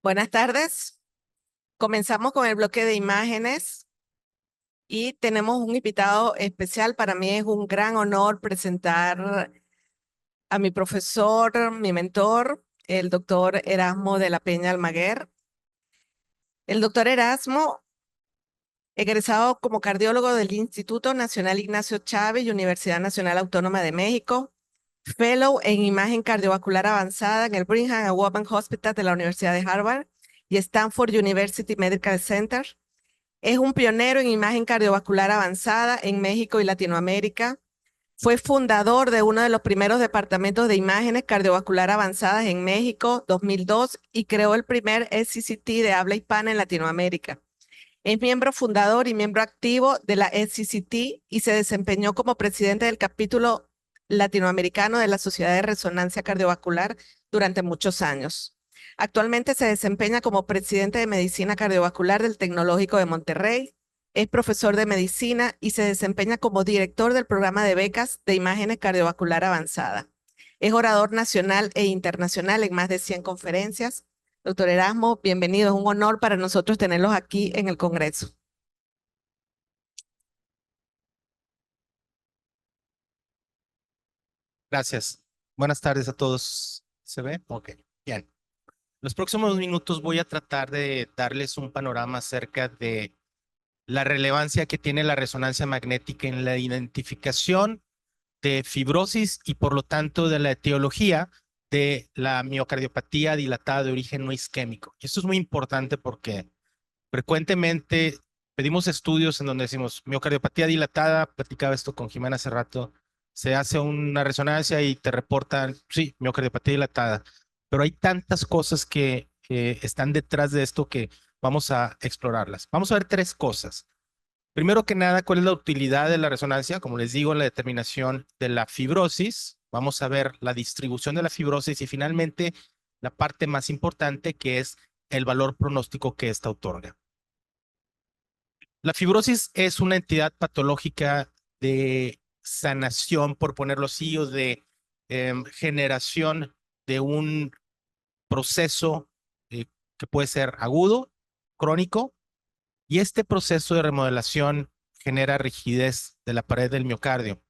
Buenas tardes. Comenzamos con el bloque de imágenes y tenemos un invitado especial. Para mí es un gran honor presentar a mi profesor, mi mentor, el doctor Erasmo de la Peña Almaguer. El doctor Erasmo, egresado como cardiólogo del Instituto Nacional Ignacio Chávez y Universidad Nacional Autónoma de México, fellow en imagen cardiovascular avanzada en el Brigham and Women Hospital de la Universidad de Harvard y Stanford University Medical Center. Es un pionero en imagen cardiovascular avanzada en México y Latinoamérica. Fue fundador de uno de los primeros departamentos de imágenes cardiovascular avanzadas en México, 2002, y creó el primer SCCT de habla hispana en Latinoamérica. Es miembro fundador y miembro activo de la SCCT y se desempeñó como presidente del capítulo latinoamericano de la Sociedad de Resonancia Cardiovascular durante muchos años. Actualmente se desempeña como presidente de Medicina Cardiovascular del Tecnológico de Monterrey. Es profesor de medicina y se desempeña como director del programa de becas de imágenes cardiovascular avanzada. Es orador nacional e internacional en más de 100 conferencias. Doctor Erasmo, bienvenido. Es un honor para nosotros tenerlos aquí en el Congreso. Gracias. Buenas tardes a todos. ¿Se ve? Ok, bien. Los próximos minutos voy a tratar de darles un panorama acerca de la relevancia que tiene la resonancia magnética en la identificación de fibrosis y por lo tanto de la etiología de la miocardiopatía dilatada de origen no isquémico. Y esto es muy importante porque frecuentemente pedimos estudios en donde decimos miocardiopatía dilatada, platicaba esto con Jimena hace rato, se hace una resonancia y te reportan, sí, miocardiopatía dilatada, pero hay tantas cosas que están detrás de esto que vamos a explorarlas. Vamos a ver tres cosas. Primero que nada, ¿cuál es la utilidad de la resonancia? Como les digo, la determinación de la fibrosis. Vamos a ver la distribución de la fibrosis y finalmente la parte más importante que es el valor pronóstico que esta otorga. La fibrosis es una entidad patológica de sanación, por ponerlo así, o de generación de un proceso eh, que puede ser agudo, crónico, y este proceso de remodelación genera rigidez de la pared del miocardio.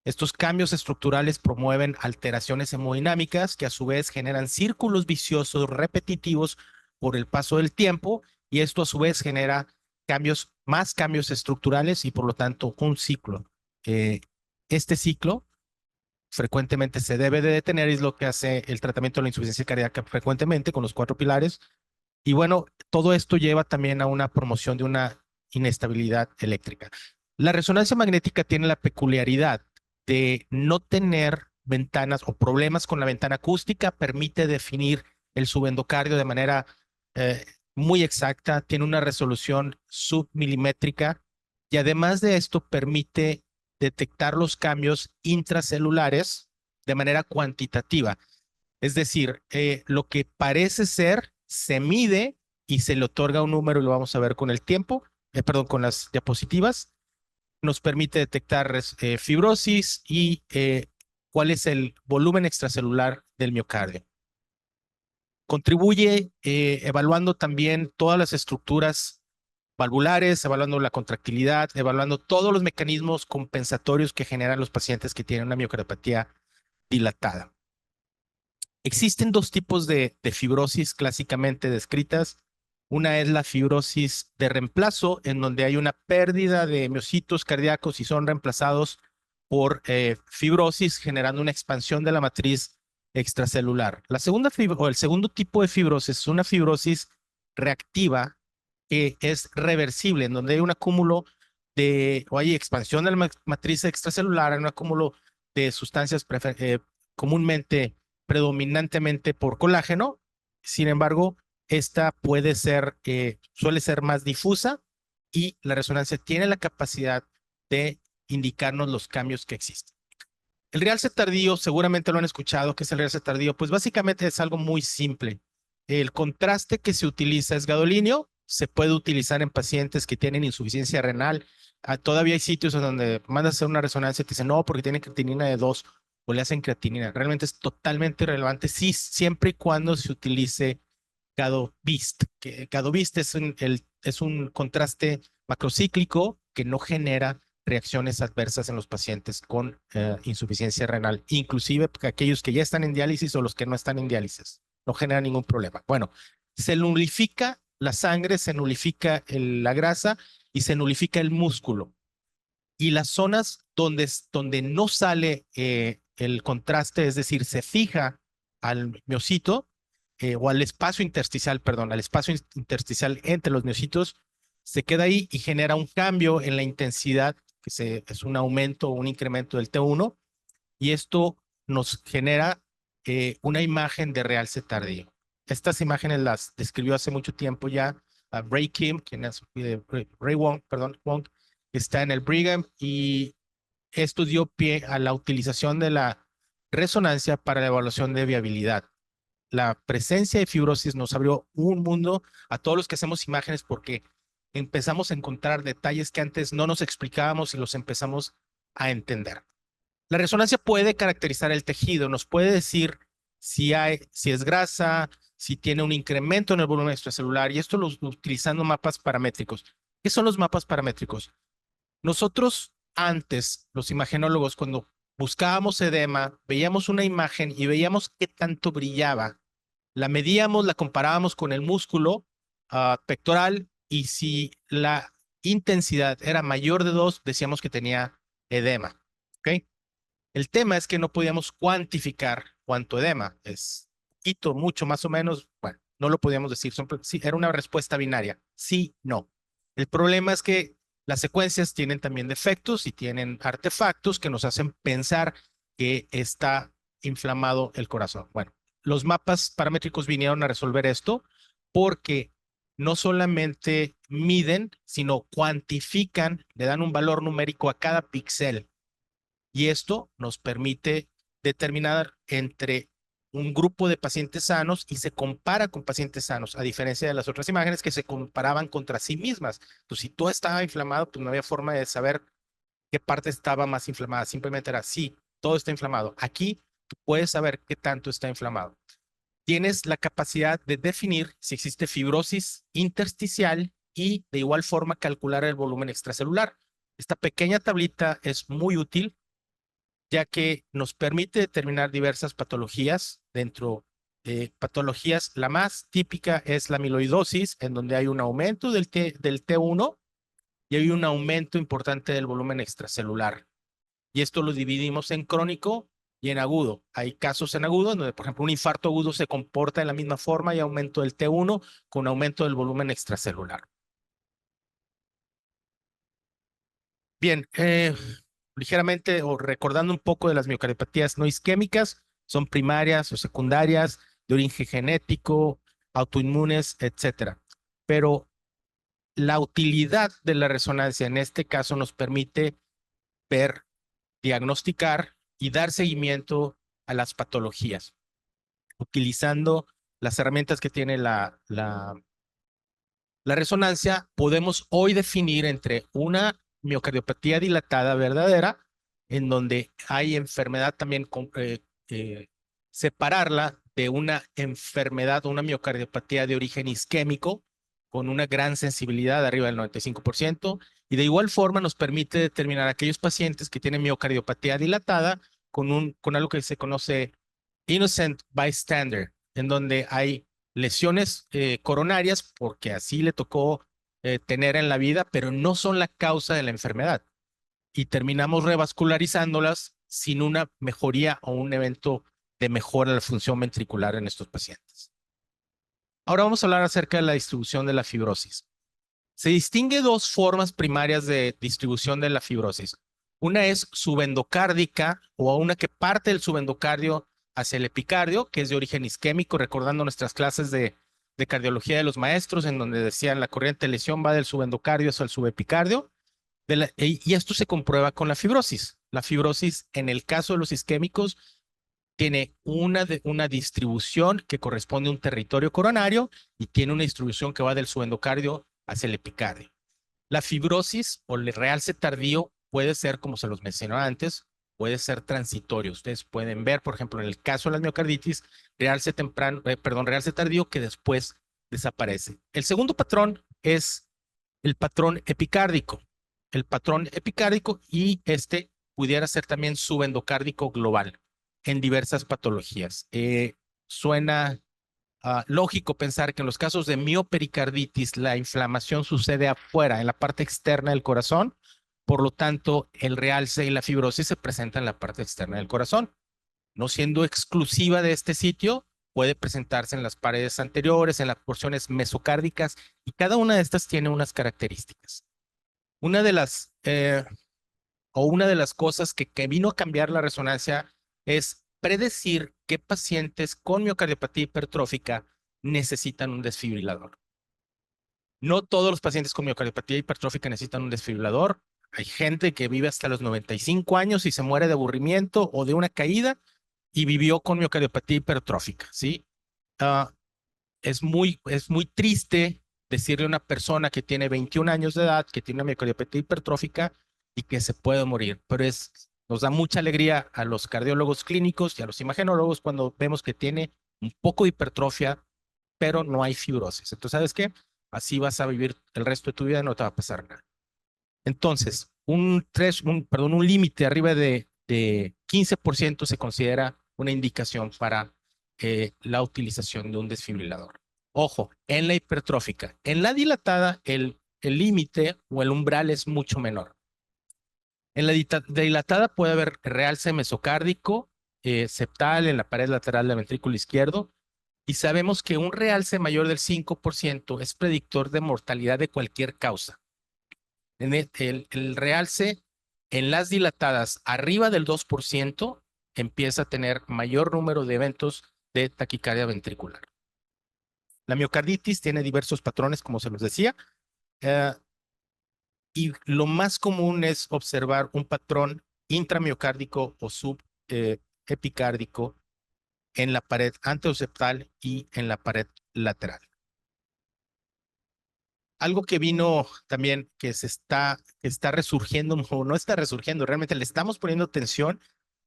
Estos cambios estructurales promueven alteraciones hemodinámicas que a su vez generan círculos viciosos repetitivos por el paso del tiempo y esto a su vez genera más cambios estructurales y por lo tanto un ciclo. Eh, este ciclo frecuentemente se debe de detener y es lo que hace el tratamiento de la insuficiencia cardíaca frecuentemente con los cuatro pilares. Y bueno, todo esto lleva también a una promoción de una inestabilidad eléctrica. La resonancia magnética tiene la peculiaridad de no tener ventanas o problemas con la ventana acústica, permite definir el subendocardio de manera eh, muy exacta, tiene una resolución submilimétrica y además de esto permite detectar los cambios intracelulares de manera cuantitativa. Es decir, lo que parece ser se mide y se le otorga un número y lo vamos a ver con el tiempo, perdón, con las diapositivas. Nos permite detectar fibrosis y cuál es el volumen extracelular del miocardio. Contribuye evaluando también todas las estructuras valvulares, evaluando la contractilidad, evaluando todos los mecanismos compensatorios que generan los pacientes que tienen una miocardiopatía dilatada. Existen dos tipos de fibrosis clásicamente descritas. Una es la fibrosis de reemplazo, en donde hay una pérdida de miocitos cardíacos y son reemplazados por fibrosis, generando una expansión de la matriz extracelular. O el segundo tipo de fibrosis es una fibrosis reactiva que es reversible, en donde hay un acúmulo o hay expansión de la matriz extracelular, hay un acúmulo de sustancias comúnmente predominantemente por colágeno. Sin embargo, esta suele ser más difusa y la resonancia tiene la capacidad de indicarnos los cambios que existen. El realce tardío, seguramente lo han escuchado, ¿qué es el realce tardío? Pues básicamente es algo muy simple. El contraste que se utiliza es gadolíneo, se puede utilizar en pacientes que tienen insuficiencia renal. Todavía hay sitios en donde mandas a hacer una resonancia y te dicen, no, porque tiene creatinina de 2 o le hacen creatinina. Realmente es totalmente irrelevante, sí, siempre y cuando se utilice Gadovist, que Gadovist es un contraste macrocíclico que no genera reacciones adversas en los pacientes con insuficiencia renal, inclusive aquellos que ya están en diálisis o los que no están en diálisis. No genera ningún problema. Bueno, se nulifica la sangre, se nulifica la grasa y se nulifica el músculo. Y las zonas donde no sale el contraste, es decir, se fija al miocito o al espacio intersticial, perdón, al espacio intersticial entre los miocitos, se queda ahí y genera un cambio en la intensidad, es un aumento o un incremento del T1, y esto nos genera una imagen de realce tardío. Estas imágenes las describió hace mucho tiempo ya Ray Kim, quien es Ray Wong, perdón, Wong, está en el Brigham, y esto dio pie a la utilización de la resonancia para la evaluación de viabilidad. La presencia de fibrosis nos abrió un mundo a todos los que hacemos imágenes porque empezamos a encontrar detalles que antes no nos explicábamos y los empezamos a entender. La resonancia puede caracterizar el tejido, nos puede decir si es grasa, si tiene un incremento en el volumen extracelular, y esto utilizando mapas paramétricos. ¿Qué son los mapas paramétricos? Nosotros antes, los imagenólogos, cuando buscábamos edema, veíamos una imagen y veíamos qué tanto brillaba. La medíamos, la comparábamos con el músculo pectoral, y si la intensidad era mayor de 2, decíamos que tenía edema. ¿Ok? El tema es que no podíamos cuantificar cuánto edema. Es poquito, mucho, más o menos. Bueno, no lo podíamos decir. Sí, era una respuesta binaria. Sí, no. El problema es que las secuencias tienen también defectos y tienen artefactos que nos hacen pensar que está inflamado el corazón. Bueno, los mapas paramétricos vinieron a resolver esto porque no solamente miden, sino cuantifican, le dan un valor numérico a cada píxel. Y esto nos permite determinar entre un grupo de pacientes sanos y se compara con pacientes sanos, a diferencia de las otras imágenes que se comparaban contra sí mismas. Entonces, si todo estaba inflamado, pues no había forma de saber qué parte estaba más inflamada. Simplemente era, sí, todo está inflamado. Aquí tú puedes saber qué tanto está inflamado. Tienes la capacidad de definir si existe fibrosis intersticial y de igual forma calcular el volumen extracelular. Esta pequeña tablita es muy útil ya que nos permite determinar diversas patologías. Dentro de patologías, la más típica es la amiloidosis, en donde hay un aumento del T1 y hay un aumento importante del volumen extracelular. Y esto lo dividimos en crónico y en agudo. Hay casos en agudo donde, por ejemplo, un infarto agudo se comporta de la misma forma y aumento del T1 con aumento del volumen extracelular. Bien, ligeramente o recordando un poco de las miocardiopatías no isquémicas, son primarias o secundarias, de origen genético, autoinmunes, etcétera. Pero la utilidad de la resonancia en este caso nos permite ver, diagnosticar y dar seguimiento a las patologías, utilizando las herramientas que tiene la resonancia. Podemos hoy definir entre una miocardiopatía dilatada verdadera, en donde hay enfermedad también, separarla de una enfermedad o una miocardiopatía de origen isquémico, con una gran sensibilidad de arriba del 95%, y de igual forma nos permite determinar aquellos pacientes que tienen miocardiopatía dilatada con algo que se conoce innocent bystander, en donde hay lesiones coronarias porque así le tocó tener en la vida, pero no son la causa de la enfermedad. Y terminamos revascularizándolas sin una mejoría o un evento de mejora de la función ventricular en estos pacientes. Ahora vamos a hablar acerca de la distribución de la fibrosis. Se distingue dos formas primarias de distribución de la fibrosis. Una es subendocárdica, o una que parte del subendocardio hacia el epicardio, que es de origen isquémico, recordando nuestras clases de cardiología de los maestros, en donde decían la corriente de lesión va del subendocardio hacia el subepicardio. Y esto se comprueba con la fibrosis. La fibrosis, en el caso de los isquémicos, tiene una distribución que corresponde a un territorio coronario y tiene una distribución que va del subendocardio hacia el epicardio. La fibrosis o el realce tardío puede ser, como se los mencioné antes, puede ser transitorio. Ustedes pueden ver, por ejemplo, en el caso de la miocarditis, realce tardío que después desaparece. El segundo patrón es el patrón epicárdico. El patrón epicárdico y este pudiera ser también subendocárdico global en diversas patologías. Suena lógico pensar que en los casos de miopericarditis la inflamación sucede afuera, en la parte externa del corazón, por lo tanto el realce y la fibrosis se presentan en la parte externa del corazón. No siendo exclusiva de este sitio, puede presentarse en las paredes anteriores, en las porciones mesocárdicas, y cada una de estas tiene unas características. Una de las cosas que vino a cambiar la resonancia es predecir qué pacientes con miocardiopatía hipertrófica necesitan un desfibrilador. No todos los pacientes con miocardiopatía hipertrófica necesitan un desfibrilador. Hay gente que vive hasta los 95 años y se muere de aburrimiento o de una caída y vivió con miocardiopatía hipertrófica, ¿sí? Ah, es muy triste decirle a una persona que tiene 21 años de edad, que tiene una miocardiopatía hipertrófica y que se puede morir, pero nos da mucha alegría a los cardiólogos clínicos y a los imagenólogos cuando vemos que tiene un poco de hipertrofia, pero no hay fibrosis. Entonces, ¿sabes qué? Así vas a vivir el resto de tu vida y no te va a pasar nada. Entonces, un límite arriba de 15% se considera una indicación para la utilización de un desfibrilador. Ojo, en la hipertrófica. En la dilatada, el límite o el umbral es mucho menor. En la dilatada puede haber realce mesocárdico, septal en la pared lateral del ventrículo izquierdo, y sabemos que un realce mayor del 5% es predictor de mortalidad de cualquier causa. El realce en las dilatadas arriba del 2% empieza a tener mayor número de eventos de taquicardia ventricular. La miocarditis tiene diversos patrones, como se los decía, y lo más común es observar un patrón intramiocárdico o subepicárdico en la pared anteoseptal y en la pared lateral. Algo que vino también que está resurgiendo, o no está resurgiendo, realmente le estamos poniendo atención,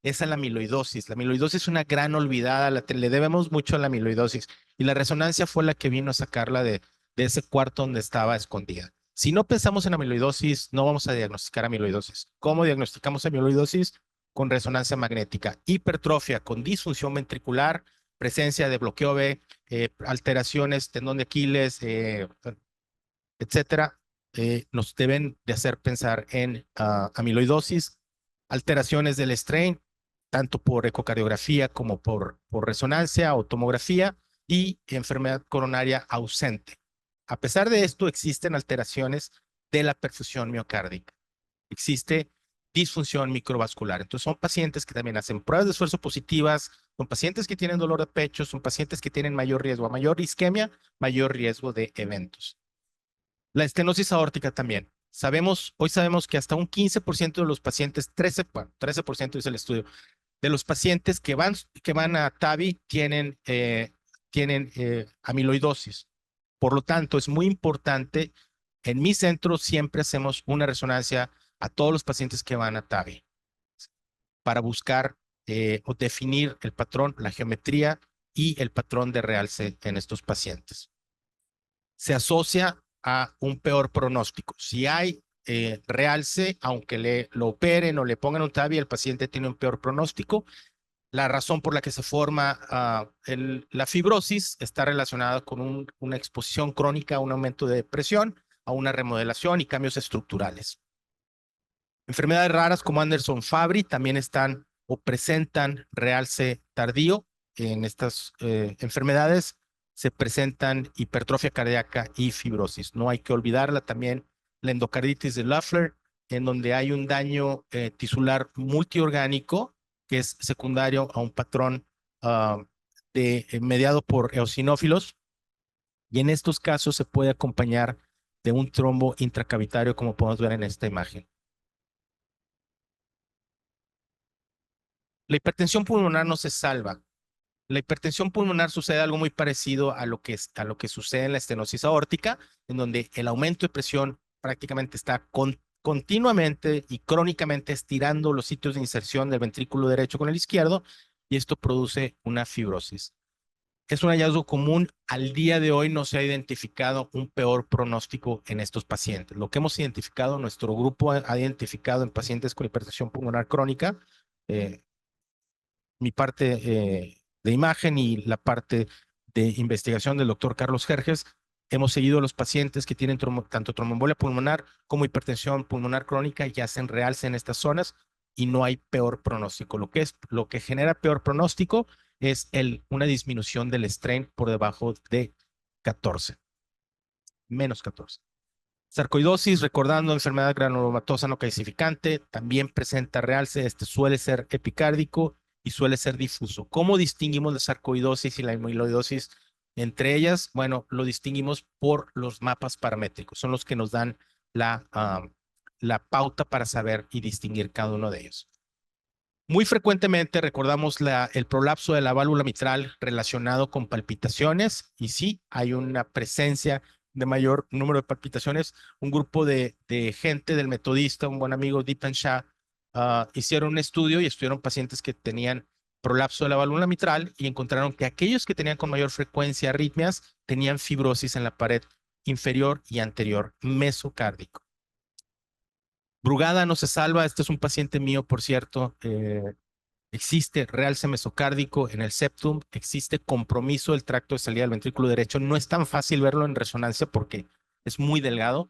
es a la amiloidosis. La amiloidosis es una gran olvidada, le debemos mucho a la amiloidosis y la resonancia fue la que vino a sacarla de ese cuarto donde estaba escondida. Si no pensamos en amiloidosis, no vamos a diagnosticar amiloidosis. ¿Cómo diagnosticamos amiloidosis? Con resonancia magnética. Hipertrofia con disfunción ventricular, presencia de bloqueo B, alteraciones, tendón de Aquiles, etcétera, nos deben de hacer pensar en amiloidosis, alteraciones del strain, tanto por ecocardiografía como por resonancia o tomografía, y enfermedad coronaria ausente. A pesar de esto, existen alteraciones de la perfusión miocárdica. Existe disfunción microvascular. Entonces, son pacientes que también hacen pruebas de esfuerzo positivas, son pacientes que tienen dolor de pecho, son pacientes que tienen mayor riesgo, a mayor isquemia, mayor riesgo de eventos. La estenosis aórtica también. Hoy sabemos que hasta un 15% de los pacientes, 13% es el estudio, de los pacientes que van a TAVI tienen amiloidosis. Por lo tanto, es muy importante. En mi centro siempre hacemos una resonancia a todos los pacientes que van a TAVI para buscar o definir el patrón, la geometría y el patrón de realce en estos pacientes. Se asocia a un peor pronóstico. Si hay realce, aunque lo operen o le pongan un TAVI, el paciente tiene un peor pronóstico. La razón por la que se forma la fibrosis está relacionada con una exposición crónica a un aumento de presión, a una remodelación y cambios estructurales. Enfermedades raras como Anderson-Fabry también están o presentan realce tardío. En estas enfermedades se presentan hipertrofia cardíaca y fibrosis. No hay que olvidarla también la endocarditis de Lafleur, en donde hay un daño tisular multiorgánico que es secundario a un patrón mediado por eosinófilos. Y en estos casos se puede acompañar de un trombo intracavitario, como podemos ver en esta imagen. La hipertensión pulmonar no se salva. La hipertensión pulmonar sucede algo muy parecido a lo que sucede en la estenosis aórtica, en donde el aumento de presión prácticamente está continuamente y crónicamente estirando los sitios de inserción del ventrículo derecho con el izquierdo, y esto produce una fibrosis. Es un hallazgo común. Al día de hoy no se ha identificado un peor pronóstico en estos pacientes. Lo que hemos identificado, nuestro grupo ha identificado en pacientes con hipertensión pulmonar crónica, eh, mi parte de imagen y la parte de investigación del doctor Carlos Jerjes, hemos seguido a los pacientes que tienen tanto tromboembolia pulmonar como hipertensión pulmonar crónica y hacen realce en estas zonas y no hay peor pronóstico. Lo que genera peor pronóstico es una disminución del strain por debajo de 14, menos 14. Sarcoidosis, recordando enfermedad granulomatosa no calcificante, también presenta realce. Este suele ser epicárdico y suele ser difuso. ¿Cómo distinguimos la sarcoidosis y la amiloidosis entre ellas? Bueno, lo distinguimos por los mapas paramétricos. Son los que nos dan la pauta para saber y distinguir cada uno de ellos. Muy frecuentemente recordamos el prolapso de la válvula mitral relacionado con palpitaciones y sí, hay una presencia de mayor número de palpitaciones. Un grupo de gente del metodista, un buen amigo, Deepan Shah, hicieron un estudio y estudiaron pacientes que tenían prolapso de la válvula mitral y encontraron que aquellos que tenían con mayor frecuencia arritmias tenían fibrosis en la pared inferior y anterior mesocárdico. Brugada no se salva. Este es un paciente mío, por cierto. Existe realce mesocárdico en el septum, existe compromiso del tracto de salida del ventrículo derecho. No es tan fácil verlo en resonancia porque es muy delgado.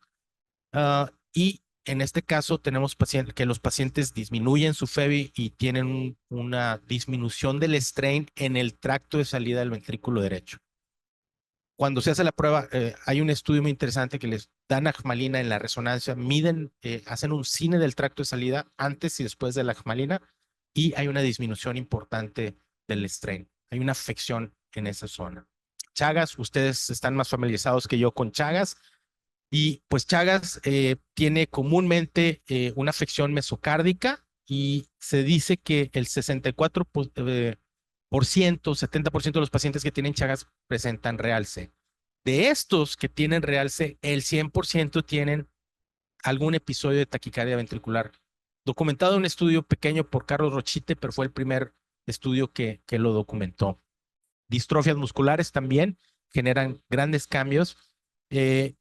Y en este caso tenemos que los pacientes disminuyen su FEBI y tienen una disminución del strain en el tracto de salida del ventrículo derecho. Cuando se hace la prueba, hay un estudio muy interesante que les dan ajmalina en la resonancia, miden, hacen un cine del tracto de salida antes y después de la ajmalina y hay una disminución importante del strain. Hay una afección en esa zona. Chagas, ustedes están más familiarizados que yo con Chagas y pues Chagas tiene comúnmente una afección mesocárdica y se dice que el 70% de los pacientes que tienen Chagas presentan realce. De estos que tienen realce, el 100% tienen algún episodio de taquicardia ventricular. Documentado en un estudio pequeño por Carlos Rochite, pero fue el primer estudio que lo documentó. Distrofias musculares también generan grandes cambios. El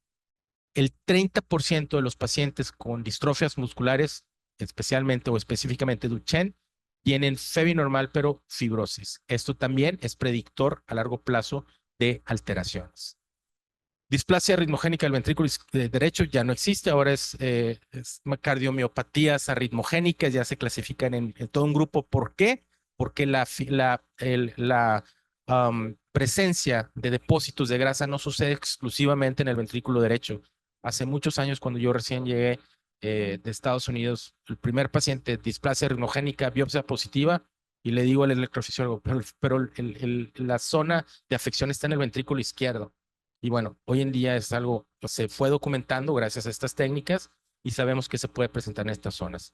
30% de los pacientes con distrofias musculares, especialmente o específicamente Duchenne, tienen FEBI normal pero fibrosis. Esto también es predictor a largo plazo de alteraciones. Displasia ritmogénica del ventrículo derecho ya no existe, ahora es cardiomiopatías arritmogénicas, ya se clasifican en todo un grupo. ¿Por qué? Porque la presencia de depósitos de grasa no sucede exclusivamente en el ventrículo derecho. Hace muchos años, cuando yo recién llegué de Estados Unidos, el primer paciente de displasia ritmogénica, biopsia positiva, y le digo al electrofisiólogo, pero la zona de afección está en el ventrículo izquierdo. Y bueno, hoy en día es algo que se fue documentando gracias a estas técnicas y sabemos que se puede presentar en estas zonas.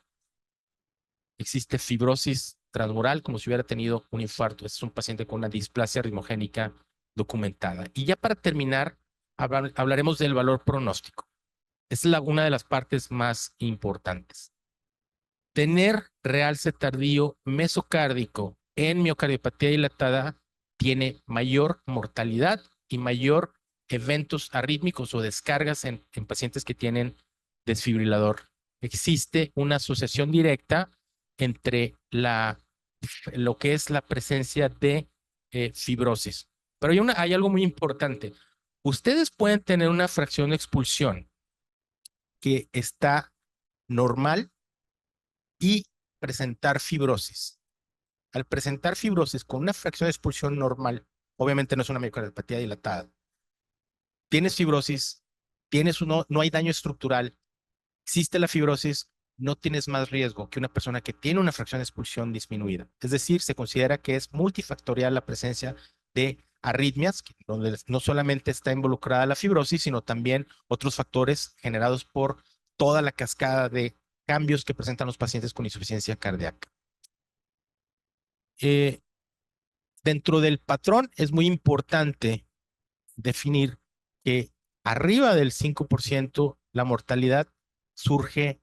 Existe fibrosis transmural como si hubiera tenido un infarto. Este es un paciente con una displasia ritmogénica documentada. Y ya para terminar, hablaremos del valor pronóstico. Es una de las partes más importantes. Tener realce tardío mesocárdico en miocardiopatía dilatada tiene mayor mortalidad y mayor eventos arrítmicos o descargas en pacientes que tienen desfibrilador. Existe una asociación directa entre lo que es la presencia de fibrosis. Pero hay algo muy importante. Ustedes pueden tener una fracción de expulsión que está normal y presentar fibrosis. Al presentar fibrosis con una fracción de expulsión normal, obviamente no es una miocardiopatía dilatada, tienes fibrosis, no hay daño estructural, existe la fibrosis, no tienes más riesgo que una persona que tiene una fracción de expulsión disminuida. Es decir, se considera que es multifactorial la presencia de arritmias, donde no solamente está involucrada la fibrosis, sino también otros factores generados por toda la cascada de cambios que presentan los pacientes con insuficiencia cardíaca. Eh, Dentro del patrón es muy importante definir que arriba del 5% la mortalidad surge,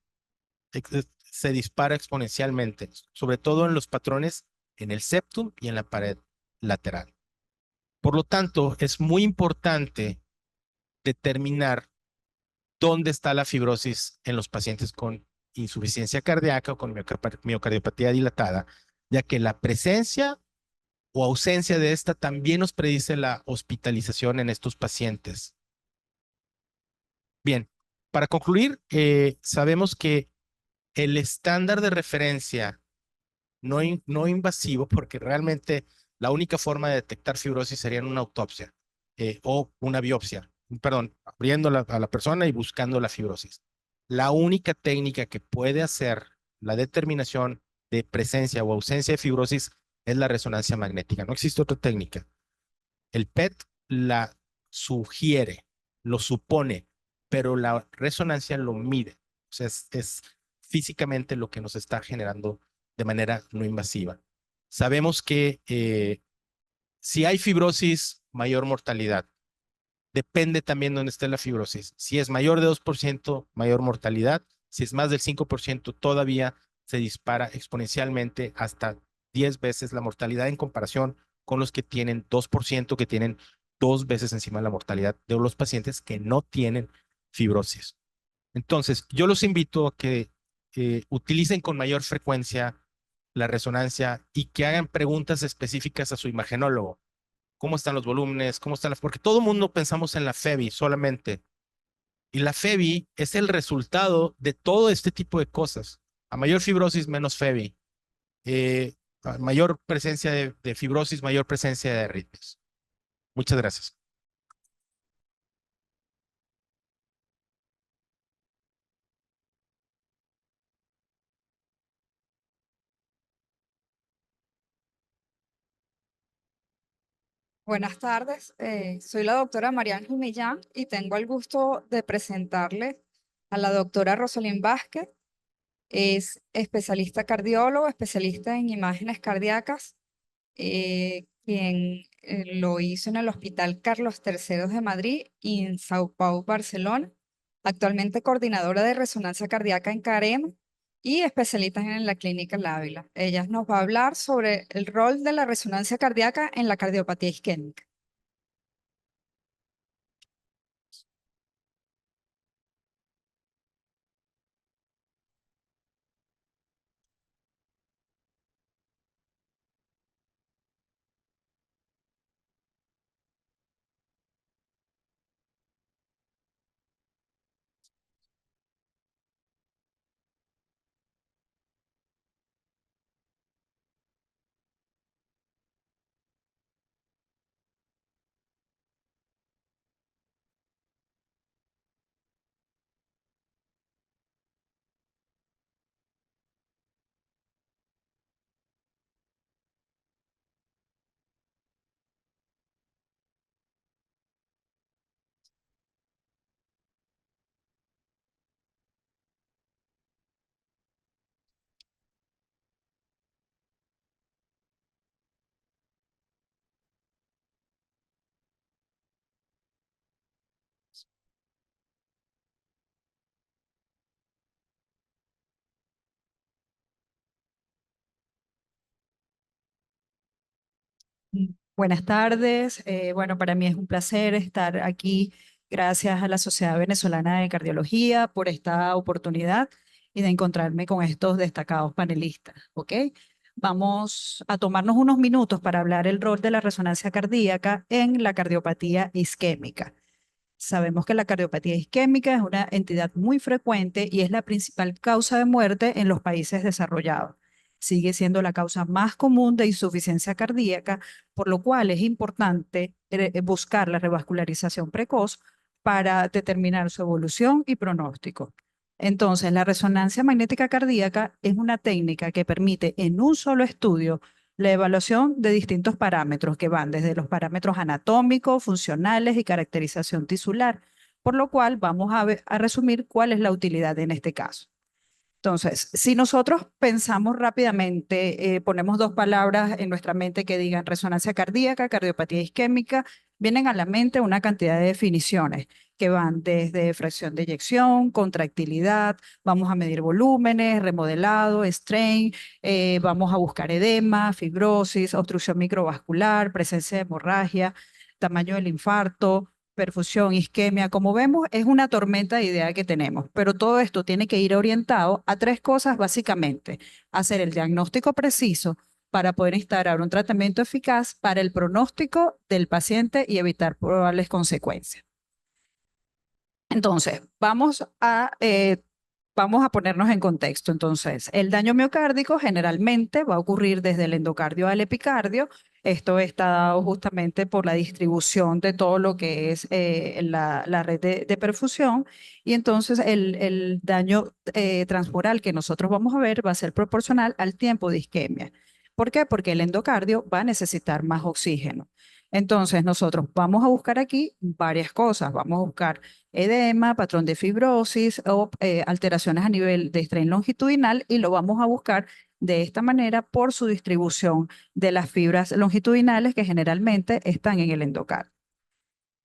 se dispara exponencialmente, sobre todo en los patrones en el septum y en la pared lateral. Por lo tanto, es muy importante determinar dónde está la fibrosis en los pacientes con insuficiencia cardíaca o con miocardiopatía dilatada, ya que la presencia o ausencia de esta también nos predice la hospitalización en estos pacientes. Bien, para concluir, sabemos que el estándar de referencia no invasivo, porque realmente la única forma de detectar fibrosis sería en una autopsia o una biopsia, perdón, abriendo a la persona y buscando la fibrosis. La única técnica que puede hacer la determinación de presencia o ausencia de fibrosis es la resonancia magnética. No existe otra técnica. El PET la sugiere, lo supone, pero la resonancia lo mide. O sea, es físicamente lo que nos está generando de manera no invasiva. Sabemos que si hay fibrosis, mayor mortalidad. Depende también de dónde esté la fibrosis. Si es mayor de 2%, mayor mortalidad. Si es más del 5%, todavía se dispara exponencialmente hasta 10 veces la mortalidad en comparación con los que tienen 2%, que tienen 2 veces encima la mortalidad de los pacientes que no tienen fibrosis. Entonces, yo los invito a que utilicen con mayor frecuencia la resonancia y que hagan preguntas específicas a su imagenólogo. ¿Cómo están los volúmenes? ¿Cómo están las...? Porque todo el mundo pensamos en la FEBI solamente. Y la FEBI es el resultado de todo este tipo de cosas. A mayor fibrosis, menos FEBI. A mayor presencia de fibrosis, mayor presencia de arritmias. Muchas gracias. Buenas tardes, soy la doctora María Ángel Millán y tengo el gusto de presentarle a la doctora Rosalind Vázquez. Es especialista cardiólogo, especialista en imágenes cardíacas, quien lo hizo en el Hospital Carlos III de Madrid y en Sao Paulo, Barcelona. Actualmente coordinadora de resonancia cardíaca en CAREM y especialista en la Clínica El Ávila. Ella nos va a hablar sobre el rol de la resonancia cardíaca en la cardiopatía isquémica. Buenas tardes. Bueno, para mí es un placer estar aquí. Gracias a la Sociedad Venezolana de Cardiología por esta oportunidad y de encontrarme con estos destacados panelistas. ¿Ok? Vamos a tomarnos unos minutos para hablar el rol de la resonancia cardíaca en la cardiopatía isquémica. Sabemos que la cardiopatía isquémica es una entidad muy frecuente y es la principal causa de muerte en los países desarrollados. Sigue siendo la causa más común de insuficiencia cardíaca, por lo cual es importante buscar la revascularización precoz para determinar su evolución y pronóstico. Entonces, la resonancia magnética cardíaca es una técnica que permite en un solo estudio la evaluación de distintos parámetros que van desde los parámetros anatómicos, funcionales y caracterización tisular, por lo cual vamos a resumir cuál es la utilidad en este caso. Entonces, si nosotros pensamos rápidamente, ponemos dos palabras en nuestra mente que digan resonancia cardíaca, cardiopatía isquémica, vienen a la mente una cantidad de definiciones que van desde fracción de eyección, contractilidad, vamos a medir volúmenes, remodelado, strain, vamos a buscar edema, fibrosis, obstrucción microvascular, presencia de hemorragia, tamaño del infarto, perfusión, isquemia. Como vemos, es una tormenta de ideas que tenemos, pero todo esto tiene que ir orientado a tres cosas básicamente: hacer el diagnóstico preciso para poder instaurar un tratamiento eficaz para el pronóstico del paciente y evitar probables consecuencias. Entonces, vamos a ponernos en contexto. Entonces, el daño miocárdico generalmente va a ocurrir desde el endocardio al epicardio. Esto está dado justamente por la distribución de todo lo que es la red de perfusión. Y entonces el daño transmural que nosotros vamos a ver va a ser proporcional al tiempo de isquemia. ¿Por qué? Porque el endocardio va a necesitar más oxígeno. Entonces, nosotros vamos a buscar aquí varias cosas. Vamos a buscar edema, patrón de fibrosis o alteraciones a nivel de strain longitudinal, y lo vamos a buscar de esta manera por su distribución de las fibras longitudinales que generalmente están en el endocardio.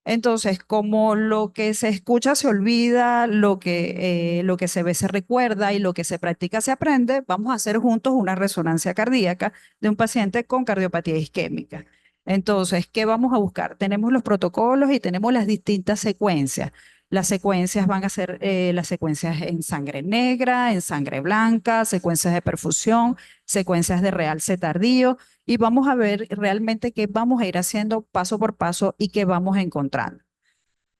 Entonces, como lo que se escucha se olvida, lo que se ve se recuerda y lo que se practica se aprende, vamos a hacer juntos una resonancia cardíaca de un paciente con cardiopatía isquémica. Entonces, ¿qué vamos a buscar? Tenemos los protocolos y tenemos las distintas secuencias. Las secuencias van a ser las secuencias en sangre negra, en sangre blanca, secuencias de perfusión, secuencias de realce tardío, y vamos a ver realmente qué vamos a ir haciendo paso por paso y qué vamos encontrando.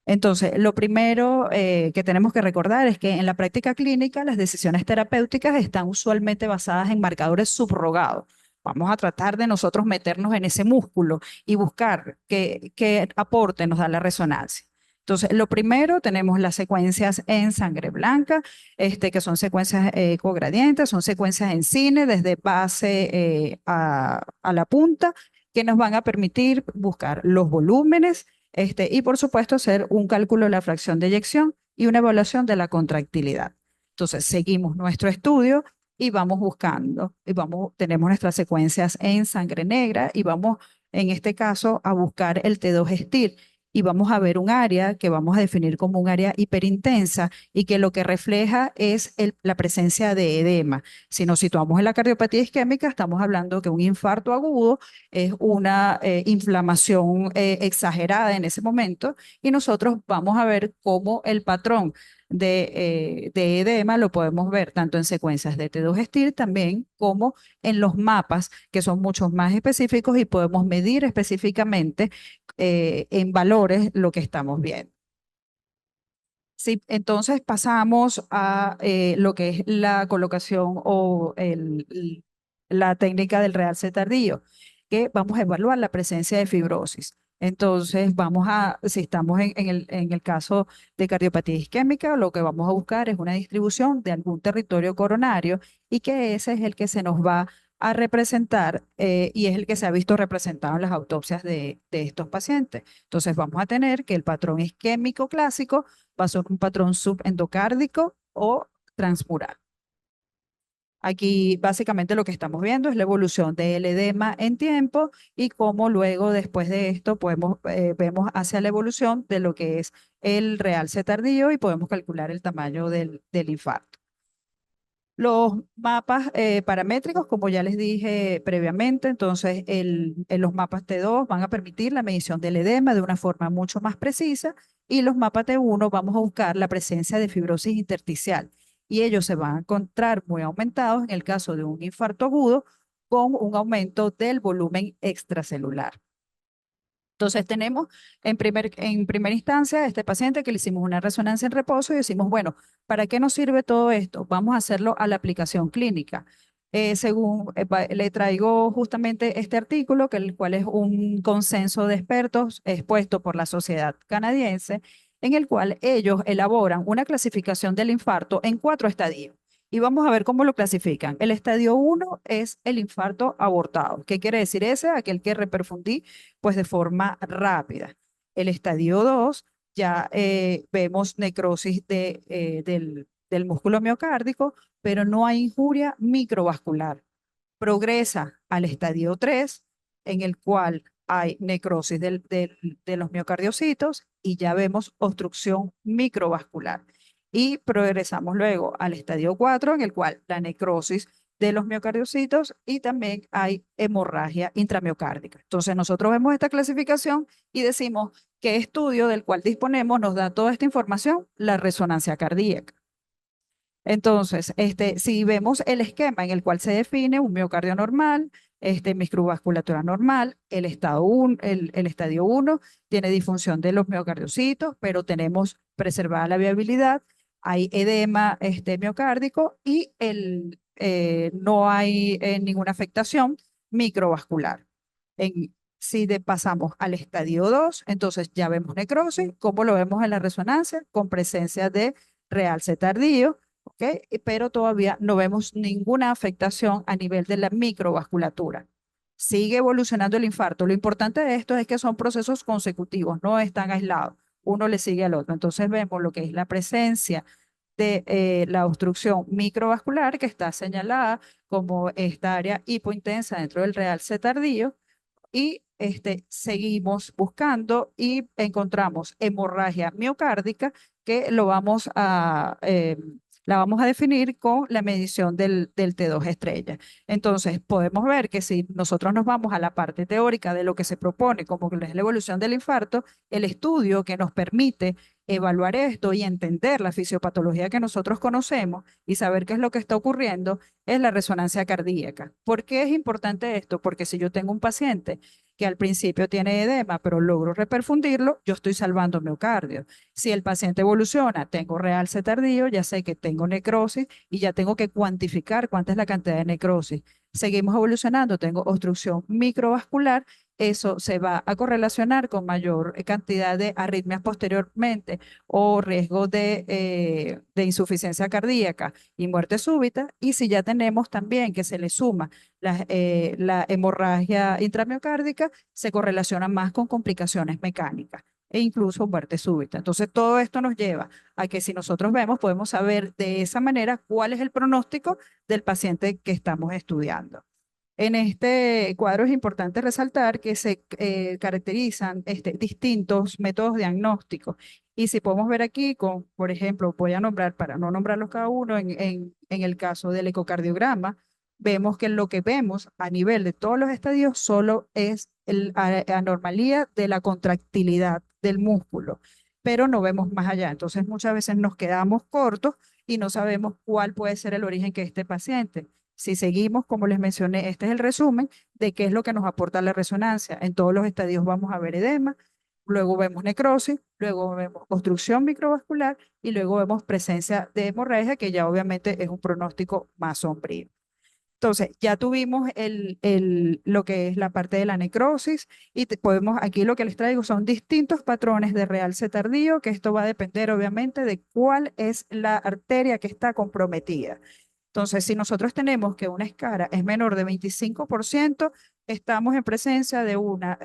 Entonces, lo primero que tenemos que recordar es que en la práctica clínica las decisiones terapéuticas están usualmente basadas en marcadores subrogados. Vamos a tratar de nosotros meternos en ese músculo y buscar qué aporte nos da la resonancia. Entonces, lo primero, tenemos las secuencias en sangre blanca, que son secuencias cogradientes, son secuencias en cine desde base a la punta, que nos van a permitir buscar los volúmenes y por supuesto hacer un cálculo de la fracción de eyección y una evaluación de la contractilidad. Entonces, seguimos nuestro estudio y vamos buscando, tenemos nuestras secuencias en sangre negra y vamos, en este caso, a buscar el T2-STIR, y vamos a ver un área que vamos a definir como un área hiperintensa y que lo que refleja es la presencia de edema. Si nos situamos en la cardiopatía isquémica, estamos hablando que un infarto agudo es una inflamación exagerada en ese momento, y nosotros vamos a ver cómo el patrón de edema lo podemos ver tanto en secuencias de T2-STIR también como en los mapas, que son mucho más específicos, y podemos medir específicamente en valores lo que estamos viendo. Sí, entonces pasamos a lo que es la colocación o la técnica del realce tardío, que vamos a evaluar la presencia de fibrosis. Entonces, si estamos en el caso de cardiopatía isquémica, lo que vamos a buscar es una distribución de algún territorio coronario, y que ese es el que se nos va a representar y es el que se ha visto representado en las autopsias de estos pacientes. Entonces, vamos a tener que el patrón isquémico clásico va a ser un patrón subendocárdico o transmural. Aquí básicamente lo que estamos viendo es la evolución del edema en tiempo y cómo luego, después de esto, vemos hacia la evolución de lo que es el realce tardío y podemos calcular el tamaño del infarto. Los mapas paramétricos, como ya les dije previamente, entonces los mapas T2 van a permitir la medición del edema de una forma mucho más precisa, y los mapas T1 vamos a buscar la presencia de fibrosis intersticial, y ellos se van a encontrar muy aumentados en el caso de un infarto agudo con un aumento del volumen extracelular. Entonces tenemos en primera instancia a este paciente que le hicimos una resonancia en reposo y decimos, bueno, ¿para qué nos sirve todo esto? Vamos a hacerlo a la aplicación clínica. Le traigo justamente este artículo, el cual es un consenso de expertos expuesto por la Sociedad Canadiense, en el cual ellos elaboran una clasificación del infarto en 4 estadios. Y vamos a ver cómo lo clasifican. El estadio 1 es el infarto abortado. ¿Qué quiere decir ese? Aquel que reperfundí pues de forma rápida. El estadio 2 ya vemos necrosis del músculo miocárdico, pero no hay injuria microvascular. Progresa al estadio 3, en el cual hay necrosis de los miocardiocitos y ya vemos obstrucción microvascular. Y progresamos luego al estadio 4, en el cual la necrosis de los miocardiocitos y también hay hemorragia intramiocárdica. Entonces nosotros vemos esta clasificación y decimos qué estudio del cual disponemos nos da toda esta información, la resonancia cardíaca. Entonces, si vemos el esquema en el cual se define un miocardio normal, microvasculatura normal, el estadio 1 tiene disfunción de los miocardiocitos, pero tenemos preservada la viabilidad, hay edema miocárdico y no hay ninguna afectación microvascular. Pasamos al estadio 2, entonces ya vemos necrosis, como lo vemos en la resonancia, con presencia de realce tardío, ¿ok? Pero todavía no vemos ninguna afectación a nivel de la microvasculatura. Sigue evolucionando el infarto. Lo importante de esto es que son procesos consecutivos, no están aislados. Uno le sigue al otro. Entonces vemos lo que es la presencia de la obstrucción microvascular, que está señalada como esta área hipointensa dentro del realce tardío, y seguimos buscando y encontramos hemorragia miocárdica que la vamos a definir con la medición del T2 estrella. Entonces, podemos ver que si nosotros nos vamos a la parte teórica de lo que se propone como que es la evolución del infarto, el estudio que nos permite evaluar esto y entender la fisiopatología que nosotros conocemos y saber qué es lo que está ocurriendo es la resonancia cardíaca. ¿Por qué es importante esto? Porque si yo tengo un paciente que al principio tiene edema, pero logro reperfundirlo, yo estoy salvando miocardio. Si el paciente evoluciona, tengo realce tardío, ya sé que tengo necrosis y ya tengo que cuantificar cuánta es la cantidad de necrosis. Seguimos evolucionando, tengo obstrucción microvascular, eso se va a correlacionar con mayor cantidad de arritmias posteriormente o riesgo de insuficiencia cardíaca y muerte súbita. Y si ya tenemos también que se le suma la hemorragia intramiocárdica, se correlaciona más con complicaciones mecánicas e incluso muerte súbita. Entonces, todo esto nos lleva a que si nosotros vemos, podemos saber de esa manera cuál es el pronóstico del paciente que estamos estudiando. En este cuadro es importante resaltar que se caracterizan distintos métodos diagnósticos. Y si podemos ver aquí, por ejemplo, voy a nombrar, para no nombrarlos cada uno, en el caso del ecocardiograma, vemos que lo que vemos a nivel de todos los estadios solo es la anormalía de la contractilidad del músculo, pero no vemos más allá. Entonces, muchas veces nos quedamos cortos y no sabemos cuál puede ser el origen que este paciente. Si seguimos, como les mencioné, este es el resumen de qué es lo que nos aporta la resonancia. En todos los estadios vamos a ver edema, luego vemos necrosis, luego vemos obstrucción microvascular y luego vemos presencia de hemorragia, que ya obviamente es un pronóstico más sombrío. Entonces, ya tuvimos lo que es la parte de la necrosis y aquí lo que les traigo son distintos patrones de realce tardío, que esto va a depender obviamente de cuál es la arteria que está comprometida. Entonces, si nosotros tenemos que una escara es menor de 25%, estamos en presencia de una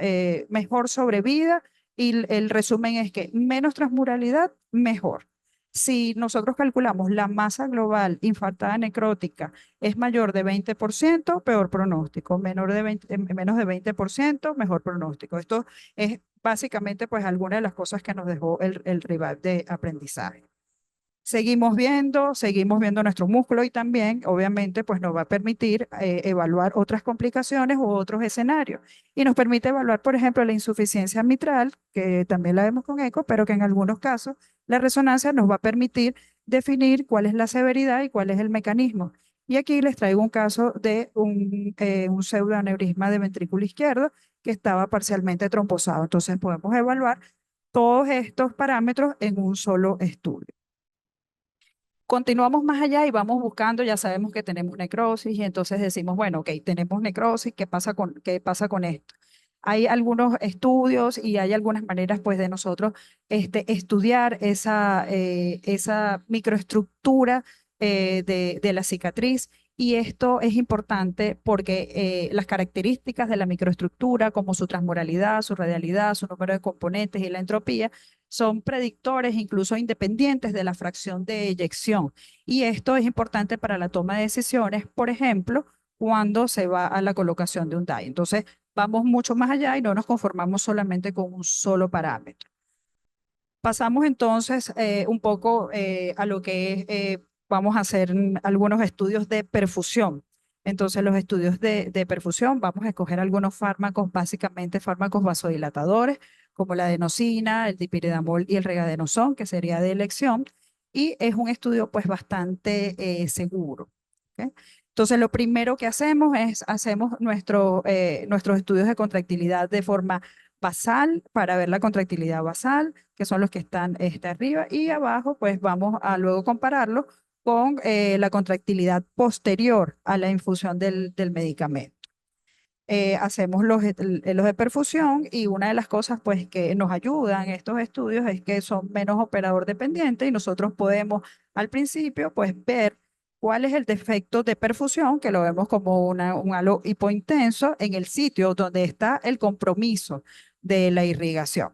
mejor sobrevida y el resumen es que menos transmuralidad, mejor. Si nosotros calculamos la masa global infartada necrótica es mayor de 20%, peor pronóstico, menos de 20%, mejor pronóstico. Esto es básicamente pues alguna de las cosas que nos dejó el rival de aprendizaje. Seguimos viendo nuestro músculo y también, obviamente, pues nos va a permitir evaluar otras complicaciones u otros escenarios. Y nos permite evaluar, por ejemplo, la insuficiencia mitral, que también la vemos con eco, pero que en algunos casos la resonancia nos va a permitir definir cuál es la severidad y cuál es el mecanismo. Y aquí les traigo un caso de un pseudoaneurisma de ventrículo izquierdo que estaba parcialmente tromposado. Entonces podemos evaluar todos estos parámetros en un solo estudio. Continuamos más allá y vamos buscando, ya sabemos que tenemos necrosis y entonces decimos, bueno, ok, tenemos necrosis, ¿qué pasa con esto? Hay algunos estudios y hay algunas maneras pues de nosotros estudiar esa microestructura de la cicatriz. Y esto es importante porque las características de la microestructura, como su transmuralidad, su radialidad, su número de componentes y la entropía, son predictores incluso independientes de la fracción de eyección. Y esto es importante para la toma de decisiones, por ejemplo, cuando se va a la colocación de un DAI. Entonces, vamos mucho más allá y no nos conformamos solamente con un solo parámetro. Pasamos entonces un poco a lo que es, vamos a hacer algunos estudios de perfusión. Entonces, los estudios de perfusión, vamos a escoger algunos fármacos, básicamente fármacos vasodilatadores, como la adenosina, el dipiridamol y el regadenoson, que sería de elección, y es un estudio pues bastante seguro. ¿Ok? Entonces, lo primero que hacemos es, hacemos nuestros estudios de contractilidad de forma basal para ver la contractilidad basal, que son los que están arriba, y abajo pues vamos a luego compararlo con la contractilidad posterior a la infusión del medicamento. Hacemos los de perfusión y una de las cosas pues que nos ayudan estos estudios es que son menos operador dependientes y nosotros podemos al principio pues ver cuál es el defecto de perfusión, que lo vemos como un halo hipointenso en el sitio donde está el compromiso de la irrigación.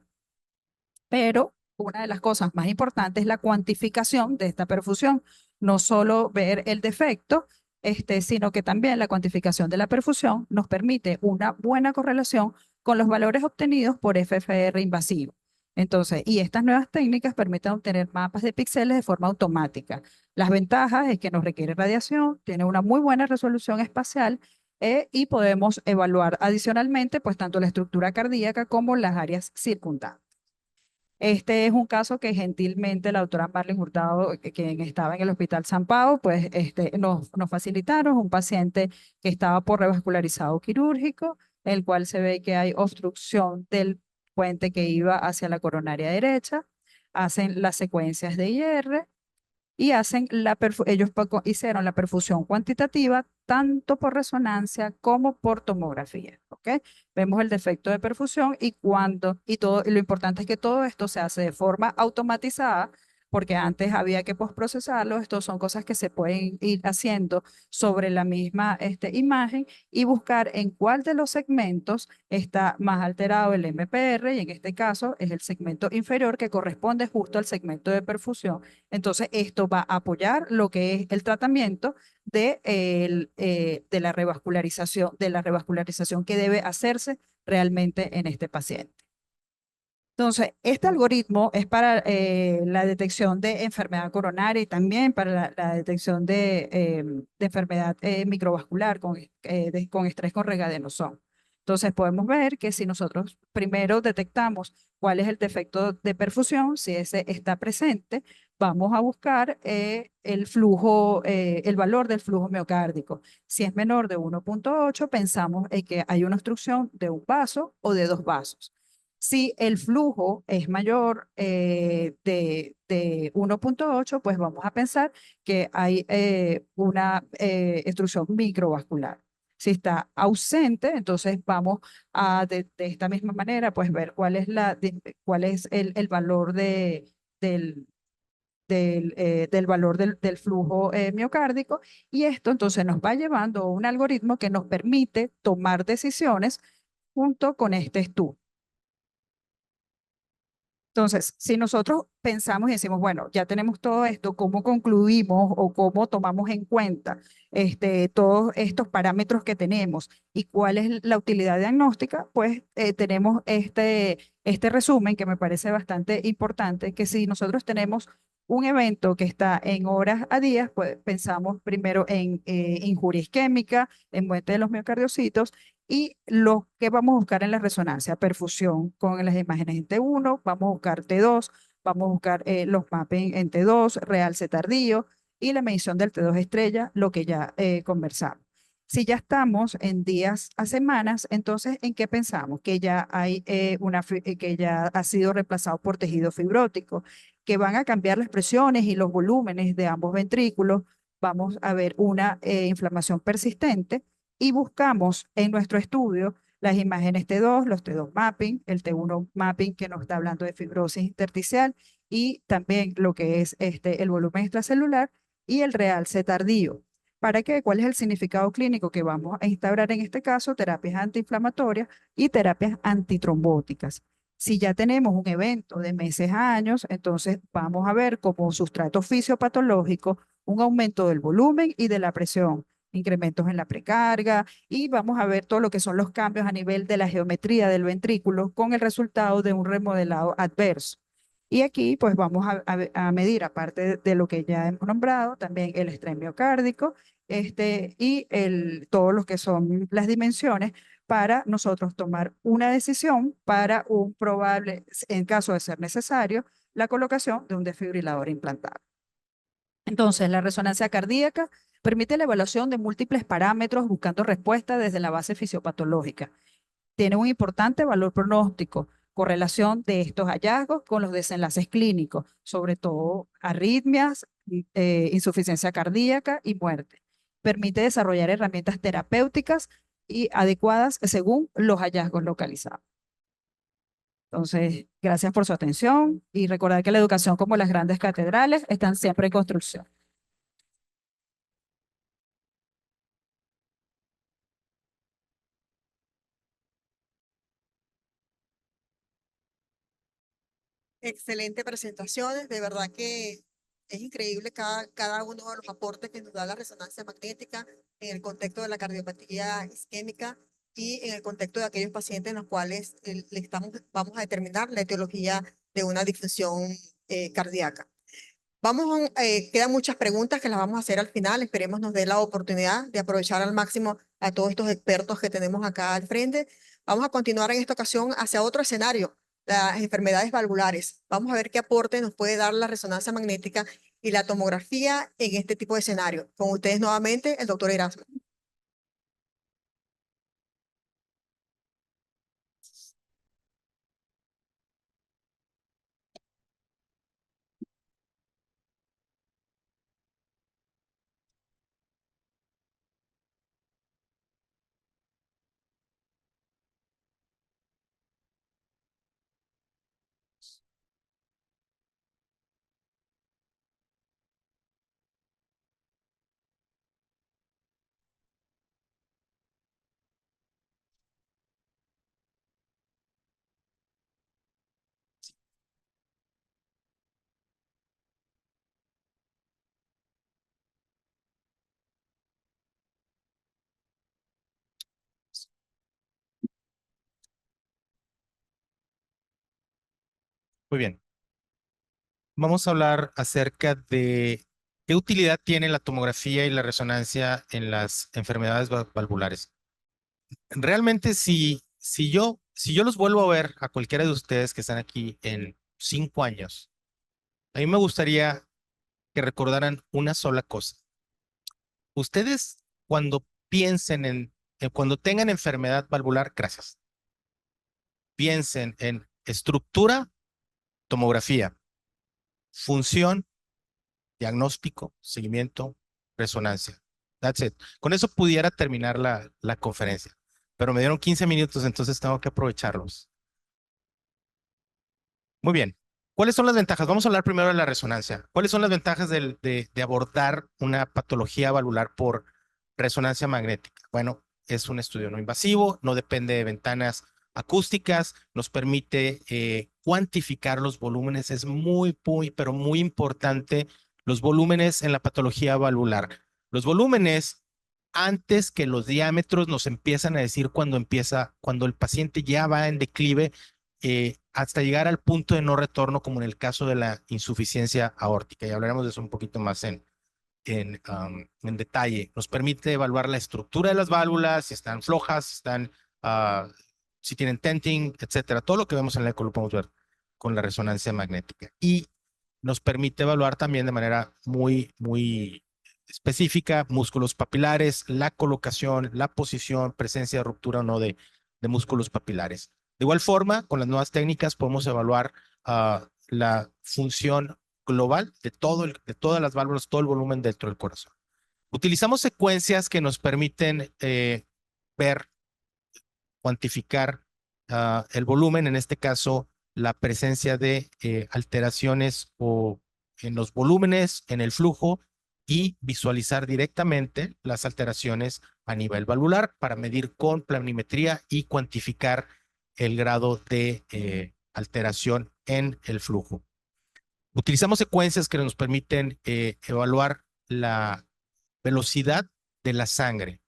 Pero una de las cosas más importantes es la cuantificación de esta perfusión, no solo ver el defecto, sino que también la cuantificación de la perfusión nos permite una buena correlación con los valores obtenidos por FFR invasivo. Entonces, y estas nuevas técnicas permiten obtener mapas de píxeles de forma automática. Las ventajas es que no requiere radiación, tiene una muy buena resolución espacial y podemos evaluar adicionalmente pues tanto la estructura cardíaca como las áreas circundantes. Este es un caso que gentilmente la doctora Marlene Hurtado, quien estaba en el Hospital San Pau, pues nos facilitaron un paciente que estaba por revascularizado quirúrgico, el cual se ve que hay obstrucción del puente que iba hacia la coronaria derecha, hacen las secuencias de IR y ellos hicieron la perfusión cuantitativa tanto por resonancia como por tomografía, ¿ok? Vemos el defecto de perfusión y lo importante es que todo esto se hace de forma automatizada, porque antes había que postprocesarlo. Estos son cosas que se pueden ir haciendo sobre la misma imagen y buscar en cuál de los segmentos está más alterado el MPR, y en este caso es el segmento inferior que corresponde justo al segmento de perfusión. Entonces, esto va a apoyar lo que es el tratamiento de la revascularización que debe hacerse realmente en este paciente. Entonces, este algoritmo es para la detección de enfermedad coronaria y también para la detección de enfermedad microvascular con estrés con regadenoson. Entonces, podemos ver que si nosotros primero detectamos cuál es el defecto de perfusión, si ese está presente, vamos a buscar el flujo, el valor del flujo miocárdico. Si es menor de 1.8, pensamos en que hay una obstrucción de un vaso o de dos vasos. Si el flujo es mayor de 1.8, pues vamos a pensar que hay una obstrucción microvascular. Si está ausente, entonces vamos a de esta misma manera pues ver cuál es el valor del valor del flujo miocárdico, y esto entonces nos va llevando a un algoritmo que nos permite tomar decisiones junto con este estudio. Entonces, si nosotros pensamos y decimos, bueno, ya tenemos todo esto, ¿cómo concluimos o cómo tomamos en cuenta todos estos parámetros que tenemos y cuál es la utilidad diagnóstica? Pues tenemos este resumen que me parece bastante importante, que si nosotros tenemos un evento que está en horas a días, pues pensamos primero en injuria isquémica, en muerte de los miocardiocitos, y lo que vamos a buscar en la resonancia, perfusión con las imágenes en T1, vamos a buscar T2, vamos a buscar los mapping en T2, realce tardío y la medición del T2 estrella, lo que ya conversamos. Si ya estamos en días a semanas, entonces, ¿en qué pensamos? Que ya hay que ya ha sido reemplazado por tejido fibrótico, que van a cambiar las presiones y los volúmenes de ambos ventrículos, vamos a ver una inflamación persistente, y buscamos en nuestro estudio las imágenes T2, los T2 mapping, el T1 mapping que nos está hablando de fibrosis intersticial y también lo que es el volumen extracelular y el realce tardío. ¿Para qué? ¿Cuál es el significado clínico que vamos a instaurar en este caso? Terapias antiinflamatorias y terapias antitrombóticas. Si ya tenemos un evento de meses a años, entonces vamos a ver como sustrato fisiopatológico un aumento del volumen y de la presión incrementos en la precarga y vamos a ver todo lo que son los cambios a nivel de la geometría del ventrículo con el resultado de un remodelado adverso. Y aquí pues vamos a medir, aparte de lo que ya hemos nombrado, también el estrés miocárdico y todo lo que son las dimensiones para nosotros tomar una decisión para un probable, en caso de ser necesario, la colocación de un desfibrilador implantado. Entonces, la resonancia cardíaca permite la evaluación de múltiples parámetros buscando respuestas desde la base fisiopatológica. Tiene un importante valor pronóstico, correlación de estos hallazgos con los desenlaces clínicos, sobre todo arritmias, insuficiencia cardíaca y muerte. Permite desarrollar herramientas terapéuticas y adecuadas según los hallazgos localizados. Entonces, gracias por su atención y recordar que la educación, como las grandes catedrales, están siempre en construcción. Excelente presentaciones, de verdad que es increíble cada uno de los aportes que nos da la resonancia magnética en el contexto de la cardiopatía isquémica y en el contexto de aquellos pacientes en los cuales vamos a determinar la etiología de una disfunción cardíaca. Quedan muchas preguntas que las vamos a hacer al final. Esperemos nos dé la oportunidad de aprovechar al máximo a todos estos expertos que tenemos acá al frente. Vamos a continuar en esta ocasión hacia otro escenario, las enfermedades valvulares. Vamos a ver qué aporte nos puede dar la resonancia magnética y la tomografía en este tipo de escenario. Con ustedes nuevamente, el doctor Erasmo. Muy bien. Vamos a hablar acerca de qué utilidad tiene la tomografía y la resonancia en las enfermedades valvulares. Realmente, si yo los vuelvo a ver a cualquiera de ustedes que están aquí en 5 años, a mí me gustaría que recordaran una sola cosa. Ustedes, cuando piensen cuando tengan enfermedad valvular, gracias, piensen en estructura, tomografía, función, diagnóstico, seguimiento, resonancia. That's it. Con eso pudiera terminar la conferencia, pero me dieron 15 minutos, entonces tengo que aprovecharlos. Muy bien. ¿Cuáles son las ventajas? Vamos a hablar primero de la resonancia. ¿Cuáles son las ventajas de abordar una patología valvular por resonancia magnética? Bueno, es un estudio no invasivo, no depende de ventanas acústicas, nos permite cuantificar los volúmenes. Es pero muy importante los volúmenes en la patología valvular. Los volúmenes, antes que los diámetros, nos empiezan a decir cuando el paciente ya va en declive, hasta llegar al punto de no retorno, como en el caso de la insuficiencia aórtica. Y hablaremos de eso un poquito más en detalle. Nos permite evaluar la estructura de las válvulas, si están flojas, si tienen tenting, etcétera. Todo lo que vemos en la eco lo podemos ver con la resonancia magnética. Y nos permite evaluar también de manera muy específica músculos papilares, la colocación, la posición, presencia de ruptura o no de músculos papilares. De igual forma, con las nuevas técnicas podemos evaluar la función global de todas las válvulas, todo el volumen dentro del corazón. Utilizamos secuencias que nos permiten ver, cuantificar el volumen, en este caso, la presencia de alteraciones o en los volúmenes, en el flujo, y visualizar directamente las alteraciones a nivel valvular para medir con planimetría y cuantificar el grado de alteración en el flujo. Utilizamos secuencias que nos permiten evaluar la velocidad de la sangre.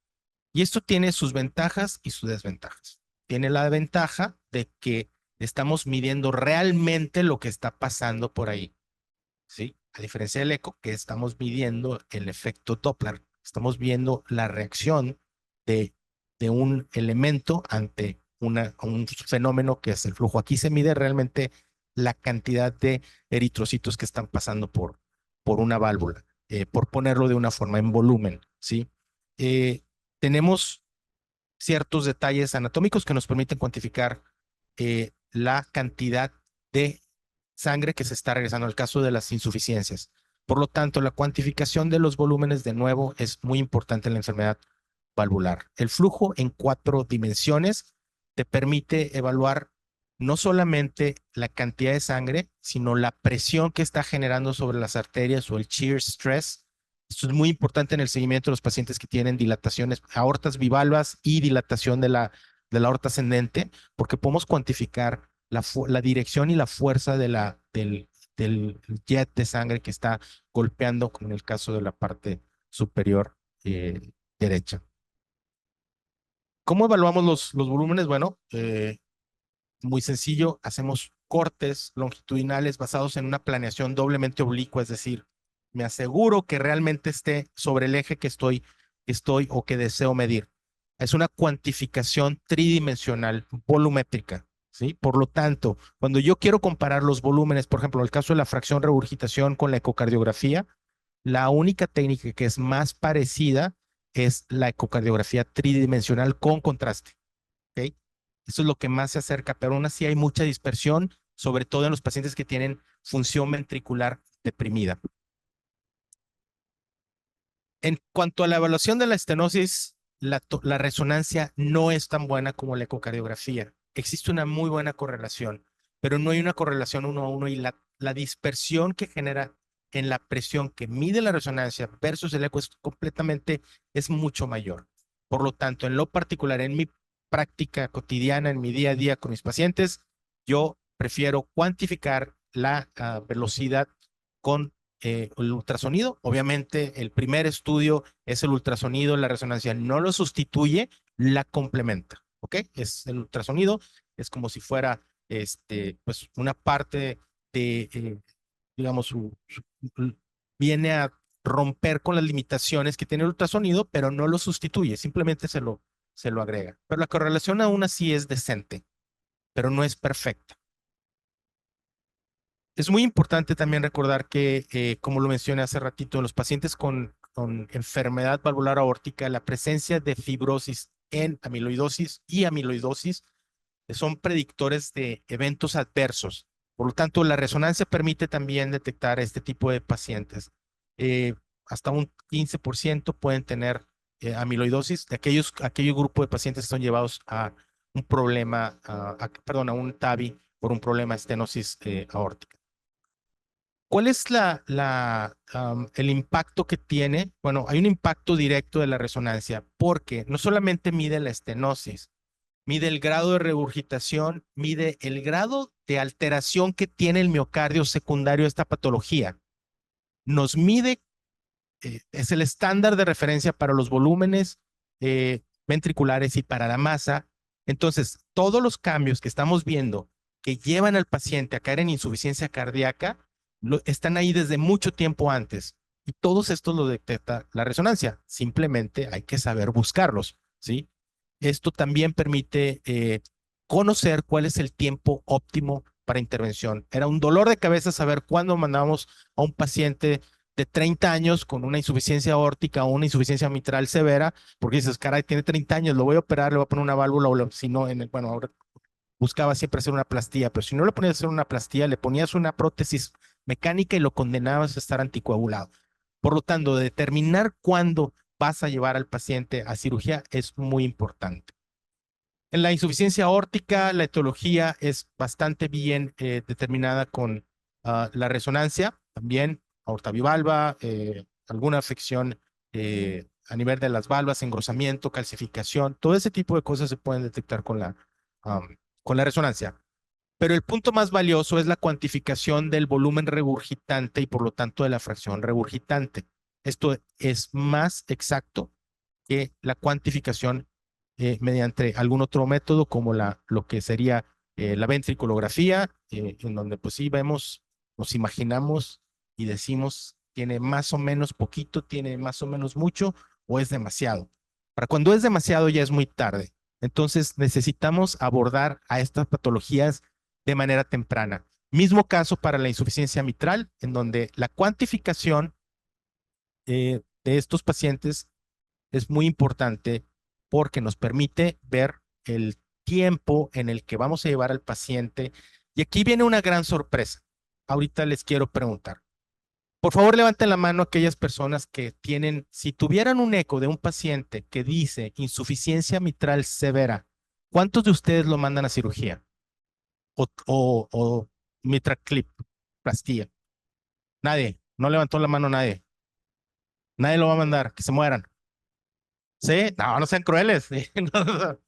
Y esto tiene sus ventajas y sus desventajas. Tiene la ventaja de que estamos midiendo realmente lo que está pasando por ahí, ¿sí? A diferencia del eco, que estamos midiendo el efecto Doppler. Estamos viendo la reacción de, de un elemento ante un fenómeno que es el flujo. Aquí se mide realmente la cantidad de eritrocitos que están pasando por una válvula, por ponerlo de una forma en volumen, ¿sí? Tenemos ciertos detalles anatómicos que nos permiten cuantificar la cantidad de sangre que se está regresando en el caso de las insuficiencias. Por lo tanto, la cuantificación de los volúmenes de nuevo es muy importante en la enfermedad valvular. El flujo en 4 dimensiones te permite evaluar no solamente la cantidad de sangre, sino la presión que está generando sobre las arterias o el shear stress. Esto es muy importante en el seguimiento de los pacientes que tienen dilataciones, aortas bivalvas y dilatación de la aorta ascendente, porque podemos cuantificar la dirección y la fuerza del jet de sangre que está golpeando, como en el caso de la parte superior derecha. ¿Cómo evaluamos los volúmenes? Bueno, muy sencillo, hacemos cortes longitudinales basados en una planeación doblemente oblicua, es decir, me aseguro que realmente esté sobre el eje que estoy o que deseo medir. Es una cuantificación tridimensional volumétrica, ¿sí? Por lo tanto, cuando yo quiero comparar los volúmenes, por ejemplo, en el caso de la fracción regurgitación con la ecocardiografía, la única técnica que es más parecida es la ecocardiografía tridimensional con contraste, ¿ok? Eso es lo que más se acerca, pero aún así hay mucha dispersión, sobre todo en los pacientes que tienen función ventricular deprimida. En cuanto a la evaluación de la estenosis, la resonancia no es tan buena como la ecocardiografía. Existe una muy buena correlación, pero no hay una correlación 1 a 1 y la dispersión que genera en la presión que mide la resonancia versus el eco es mucho mayor. Por lo tanto, en lo particular, en mi práctica cotidiana, en mi día a día con mis pacientes, yo prefiero cuantificar la velocidad con el ultrasonido. Obviamente, el primer estudio es el ultrasonido, la resonancia no lo sustituye, la complementa, ¿ok? Es el ultrasonido, es como si fuera pues una parte de, digamos, viene a romper con las limitaciones que tiene el ultrasonido, pero no lo sustituye, simplemente se lo agrega. Pero la correlación aún así es decente, pero no es perfecta. Es muy importante también recordar que, como lo mencioné hace ratito, en los pacientes con enfermedad valvular aórtica, la presencia de fibrosis en amiloidosis y amiloidosis son predictores de eventos adversos. Por lo tanto, la resonancia permite también detectar este tipo de pacientes. Hasta un 15% pueden tener amiloidosis de aquellos grupos de pacientes que son llevados a un problema, a un TAVI por un problema de estenosis aórtica. ¿Cuál es el impacto que tiene? Bueno, hay un impacto directo de la resonancia porque no solamente mide la estenosis, mide el grado de regurgitación, mide el grado de alteración que tiene el miocardio secundario a esta patología. Nos mide, es el estándar de referencia para los volúmenes ventriculares y para la masa. Entonces, todos los cambios que estamos viendo que llevan al paciente a caer en insuficiencia cardíaca están ahí desde mucho tiempo antes. Y todos estos lo detecta la resonancia. Simplemente hay que saber buscarlos, ¿sí? Esto también permite conocer cuál es el tiempo óptimo para intervención. Era un dolor de cabeza saber cuándo mandamos a un paciente de 30 años con una insuficiencia aórtica o una insuficiencia mitral severa, porque dices, caray, tiene 30 años, lo voy a operar, le voy a poner una válvula, o si no, bueno, ahora buscaba siempre hacer una plastilla, pero si no le ponías a hacer una plastilla, le ponías una prótesis mecánica y lo condenabas a estar anticoagulado. Por lo tanto, determinar cuándo vas a llevar al paciente a cirugía es muy importante. En la insuficiencia aórtica, la etiología es bastante bien determinada con la resonancia, también aorta bivalva, alguna afección a nivel de las valvas, engrosamiento, calcificación, todo ese tipo de cosas se pueden detectar con la resonancia. Pero el punto más valioso es la cuantificación del volumen regurgitante y por lo tanto de la fracción regurgitante. Esto es más exacto que la cuantificación mediante algún otro método como lo que sería la ventriculografía, en donde pues sí vemos, nos imaginamos y decimos, tiene más o menos poquito, tiene más o menos mucho o es demasiado. Para cuando es demasiado ya es muy tarde. Entonces necesitamos abordar a estas patologías de manera temprana. Mismo caso para la insuficiencia mitral, en donde la cuantificación de estos pacientes es muy importante porque nos permite ver el tiempo en el que vamos a llevar al paciente. Y aquí viene una gran sorpresa. Ahorita les quiero preguntar. Por favor, levanten la mano aquellas personas que tienen, si tuvieran un eco de un paciente que dice insuficiencia mitral severa, ¿cuántos de ustedes lo mandan a cirugía? O mitral clip, plastilla. Nadie, no levantó la mano nadie. Nadie lo va a mandar, que se mueran. ¿Sí? No, no sean crueles. ¿Sí? No.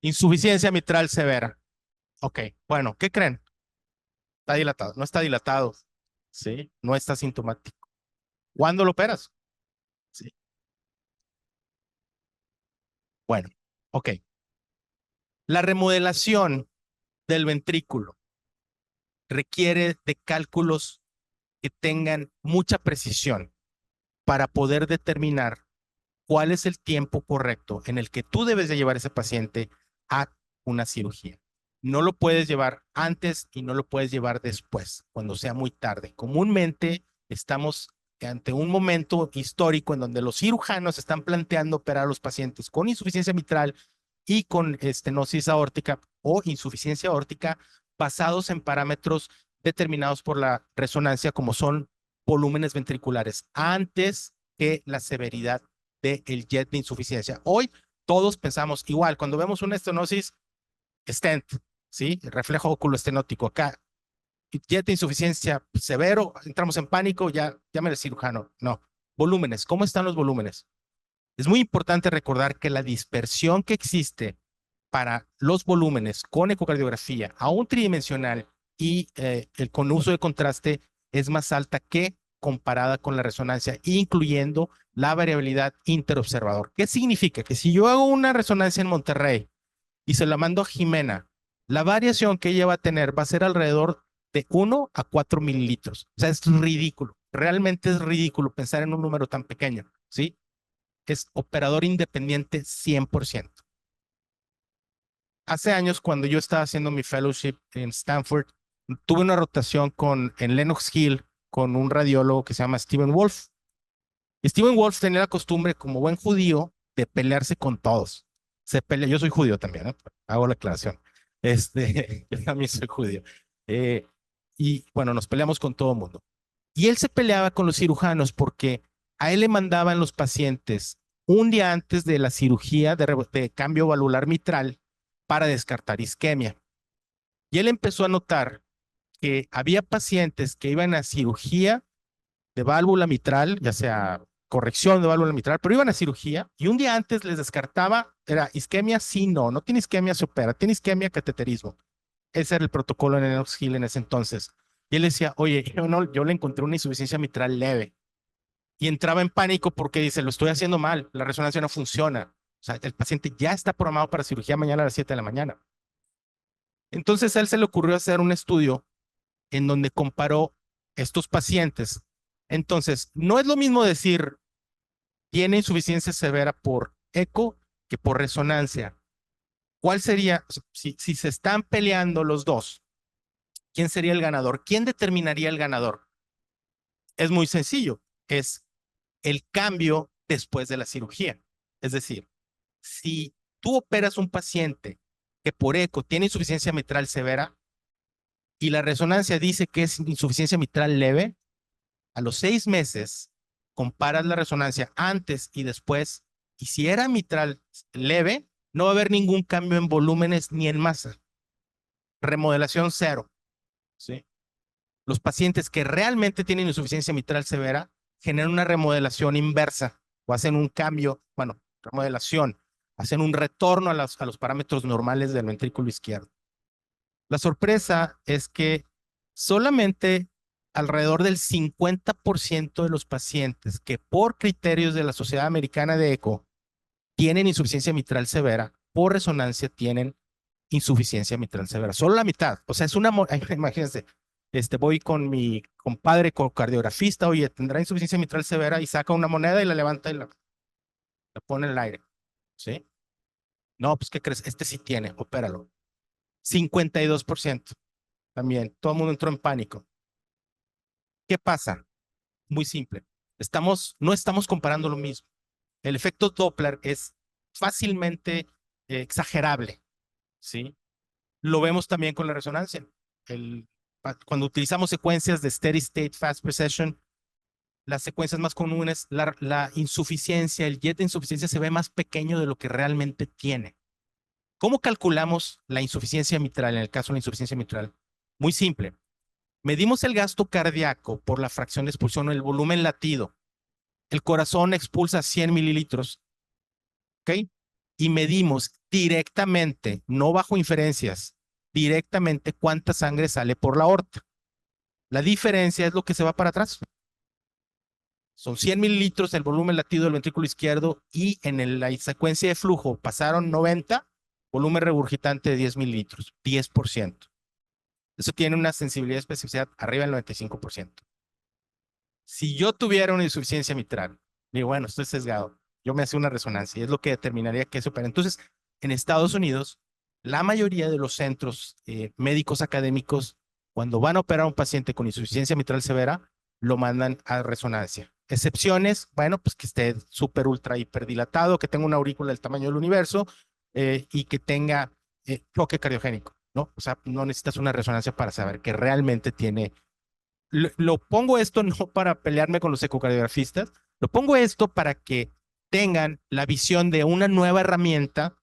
Insuficiencia mitral severa. Ok, bueno, ¿qué creen? Está dilatado, no está dilatado. Sí, no está sintomático. ¿Cuándo lo operas? Sí. Bueno, ok. La remodelación del ventrículo requiere de cálculos que tengan mucha precisión para poder determinar cuál es el tiempo correcto en el que tú debes de llevar a ese paciente a una cirugía. No lo puedes llevar antes y no lo puedes llevar después, cuando sea muy tarde. Comúnmente estamos ante un momento histórico en donde los cirujanos están planteando operar a los pacientes con insuficiencia mitral y con estenosis aórtica o insuficiencia aórtica basados en parámetros determinados por la resonancia como son volúmenes ventriculares antes que la severidad del jet de insuficiencia. Hoy todos pensamos igual, cuando vemos una estenosis, stent, ¿sí? El reflejo oculoestenótico acá, jet de insuficiencia severo, entramos en pánico, ya llame al cirujano. No, volúmenes, ¿cómo están los volúmenes? Es muy importante recordar que la dispersión que existe para los volúmenes con ecocardiografía a un tridimensional y con uso de contraste es más alta que comparada con la resonancia, incluyendo la variabilidad interobservador. ¿Qué significa? Que si yo hago una resonancia en Monterrey y se la mando a Jimena, la variación que ella va a tener va a ser alrededor de 1 a 4 mililitros. O sea, es ridículo. Realmente es ridículo pensar en un número tan pequeño, ¿sí? Es operador independiente 100%. Hace años, cuando yo estaba haciendo mi fellowship en Stanford, tuve una rotación en Lenox Hill con un radiólogo que se llama Steven Wolf. Steven Wolf tenía la costumbre, como buen judío, de pelearse con todos. Yo soy judío también, ¿eh? Hago la aclaración. Yo también soy judío. Y bueno, nos peleamos con todo el mundo. Y él se peleaba con los cirujanos porque a él le mandaban los pacientes un día antes de la cirugía de cambio valvular mitral para descartar isquemia. Y él empezó a notar que había pacientes que iban a cirugía de válvula mitral, ya sea corrección de válvula mitral, pero iban a cirugía y un día antes les descartaba, era isquemia, sí, no tiene isquemia, se opera, tiene isquemia, cateterismo. Ese era el protocolo en Lenox Hill en ese entonces. Y él decía, oye, yo le encontré una insuficiencia mitral leve. Y entraba en pánico porque dice, lo estoy haciendo mal, la resonancia no funciona. O sea, el paciente ya está programado para cirugía mañana a las 7 de la mañana. Entonces a él se le ocurrió hacer un estudio en donde comparó estos pacientes. Entonces, no es lo mismo decir, tiene insuficiencia severa por eco que por resonancia. ¿Cuál sería, si se están peleando los dos, quién sería el ganador? ¿Quién determinaría el ganador? Es muy sencillo, es el cambio después de la cirugía. Es decir, si tú operas un paciente que por eco tiene insuficiencia mitral severa y la resonancia dice que es insuficiencia mitral leve, a los 6 meses comparas la resonancia antes y después, y si era mitral leve, no va a haber ningún cambio en volúmenes ni en masa. Remodelación cero. ¿Sí? Los pacientes que realmente tienen insuficiencia mitral severa generan una remodelación inversa o hacen un cambio, bueno, remodelación, hacen un retorno a los parámetros normales del ventrículo izquierdo. La sorpresa es que solamente alrededor del 50% de los pacientes que por criterios de la Sociedad Americana de Eco tienen insuficiencia mitral severa, por resonancia tienen insuficiencia mitral severa. Solo la mitad. O sea, es una, imagínense, voy con mi compadre cardiografista, oye, tendrá insuficiencia mitral severa y saca una moneda y la levanta y la pone en el aire. ¿Sí? No, pues, ¿qué crees? Este sí tiene, opéralo. 52% también. Todo el mundo entró en pánico. ¿Qué pasa? Muy simple. No estamos comparando lo mismo. El efecto Doppler es fácilmente exagerable, ¿sí? Lo vemos también con la resonancia. Cuando utilizamos secuencias de steady state fast precession, las secuencias más comunes, la insuficiencia, el jet de insuficiencia se ve más pequeño de lo que realmente tiene. ¿Cómo calculamos la insuficiencia mitral en el caso de la insuficiencia mitral? Muy simple. Medimos el gasto cardíaco por la fracción de expulsión o el volumen latido. El corazón expulsa 100 mililitros, ¿ok? Y medimos directamente, no bajo inferencias, directamente cuánta sangre sale por la aorta. La diferencia es lo que se va para atrás. Son 100 mililitros el volumen latido del ventrículo izquierdo y en la secuencia de flujo pasaron 90, volumen regurgitante de 10 mililitros, 10%. Eso tiene una sensibilidad de especificidad arriba del 95%. Si yo tuviera una insuficiencia mitral, digo, bueno, estoy sesgado, yo me hacía una resonancia y es lo que determinaría que se opera. Entonces, en Estados Unidos, la mayoría de los centros médicos académicos, cuando van a operar a un paciente con insuficiencia mitral severa, lo mandan a resonancia. Excepciones, bueno, pues que esté súper ultra hiperdilatado, que tenga una aurícula del tamaño del universo y que tenga choque cardiogénico, ¿no? O sea, no necesitas una resonancia para saber que realmente tiene. Lo pongo esto no para pelearme con los ecocardiografistas, lo pongo esto para que tengan la visión de una nueva herramienta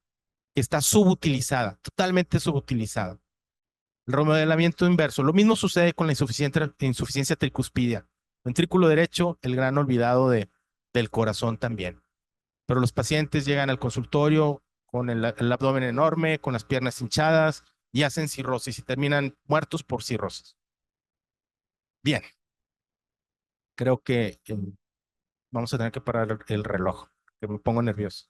que está subutilizada, totalmente subutilizada. El remodelamiento inverso. Lo mismo sucede con la insuficiencia tricuspidia. Ventrículo derecho, el gran olvidado del corazón también. Pero los pacientes llegan al consultorio con el abdomen enorme, con las piernas hinchadas y hacen cirrosis y terminan muertos por cirrosis. Bien. Creo que vamos a tener que parar el reloj, que me pongo nervioso.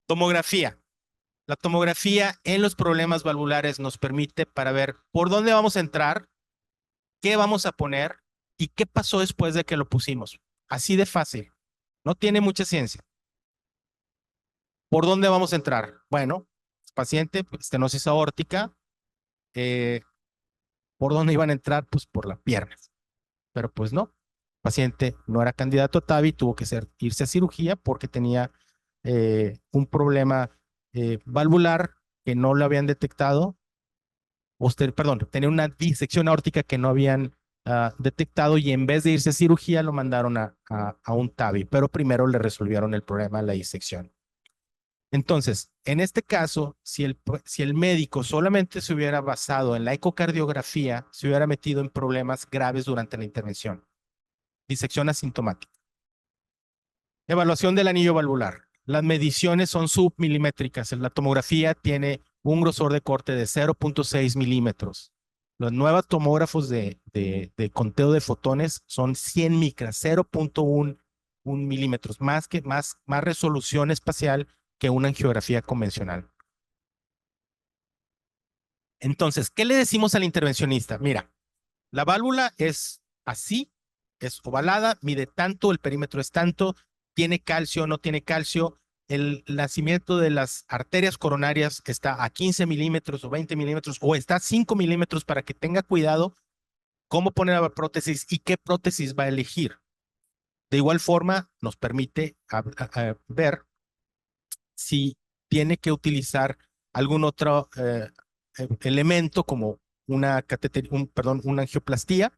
Tomografía. La tomografía en los problemas valvulares nos permite para ver por dónde vamos a entrar, qué vamos a poner y qué pasó después de que lo pusimos. Así de fácil. No tiene mucha ciencia. ¿Por dónde vamos a entrar? Bueno, paciente, estenosis aórtica. ¿Por dónde iban a entrar? Pues por las piernas. Pero pues no. El paciente no era candidato a TAVI, tuvo que irse a cirugía porque tenía un problema valvular que no lo habían detectado. Perdón, tenía una disección aórtica que no habían detectado y en vez de irse a cirugía lo mandaron a un TAVI, pero primero le resolvieron el problema de la disección. Entonces, en este caso, si el médico solamente se hubiera basado en la ecocardiografía, se hubiera metido en problemas graves durante la intervención. Disección asintomática. Evaluación del anillo valvular. Las mediciones son submilimétricas. La tomografía tiene un grosor de corte de 0.6 milímetros. Los nuevos tomógrafos de conteo de fotones son 100 micras, 0.1 milímetros, más resolución espacial que una angiografía convencional. Entonces, ¿qué le decimos al intervencionista? Mira, la válvula es así, es ovalada, mide tanto, el perímetro es tanto, tiene calcio, no tiene calcio. El nacimiento de las arterias coronarias está a 15 milímetros o 20 milímetros o está a 5 milímetros para que tenga cuidado cómo poner la prótesis y qué prótesis va a elegir. De igual forma, nos permite ver si tiene que utilizar algún otro elemento como una angioplastía.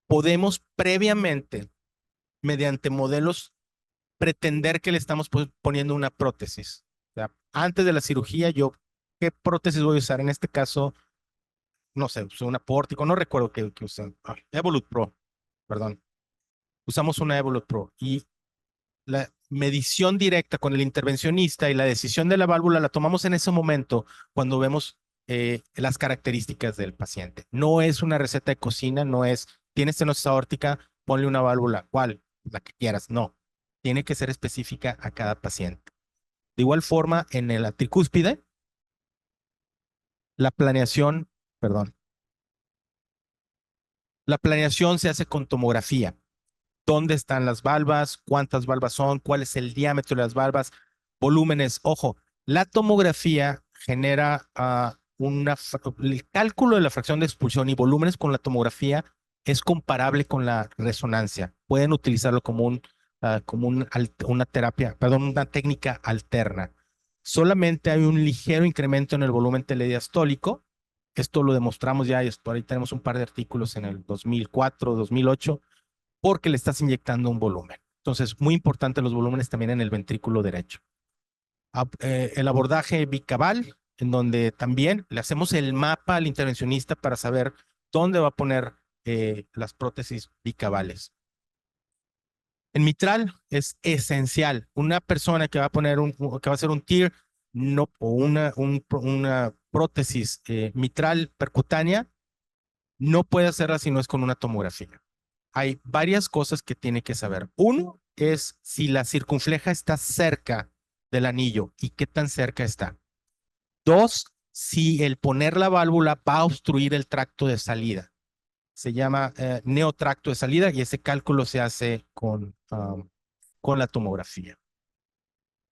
Podemos previamente, mediante modelos, pretender que le estamos poniendo una prótesis. O sea, antes de la cirugía, ¿qué prótesis voy a usar? En este caso, no sé, usé una Pórtico, no recuerdo qué usé. Evolut Pro, perdón. Usamos una Evolut Pro y la medición directa con el intervencionista y la decisión de la válvula la tomamos en ese momento cuando vemos las características del paciente. No es una receta de cocina, no es, tienes estenosis aórtica, ponle una válvula, ¿cuál? La que quieras. No, tiene que ser específica a cada paciente. De igual forma, en la tricúspide, la planeación, perdón, la planeación se hace con tomografía. ¿Dónde están las valvas? ¿Cuántas valvas son? ¿Cuál es el diámetro de las valvas? Volúmenes. Ojo, la tomografía genera el cálculo de la fracción de expulsión y volúmenes con la tomografía es comparable con la resonancia. Pueden utilizarlo como una terapia, perdón, una técnica alterna. Solamente hay un ligero incremento en el volumen telediastólico. Esto lo demostramos ya y por ahí tenemos un par de artículos en el 2004, 2008 porque le estás inyectando un volumen. Entonces, muy importante los volúmenes también en el ventrículo derecho. El abordaje bicaval, en donde también le hacemos el mapa al intervencionista para saber dónde va a poner las prótesis bicavales. En mitral es esencial. Una persona que va a poner que va a hacer un TEER no, o una prótesis mitral percutánea no puede hacerla si no es con una tomografía. Hay varias cosas que tiene que saber. Uno es si la circunfleja está cerca del anillo y qué tan cerca está. Dos, si el poner la válvula va a obstruir el tracto de salida. Se llama neotracto de salida y ese cálculo se hace con la tomografía.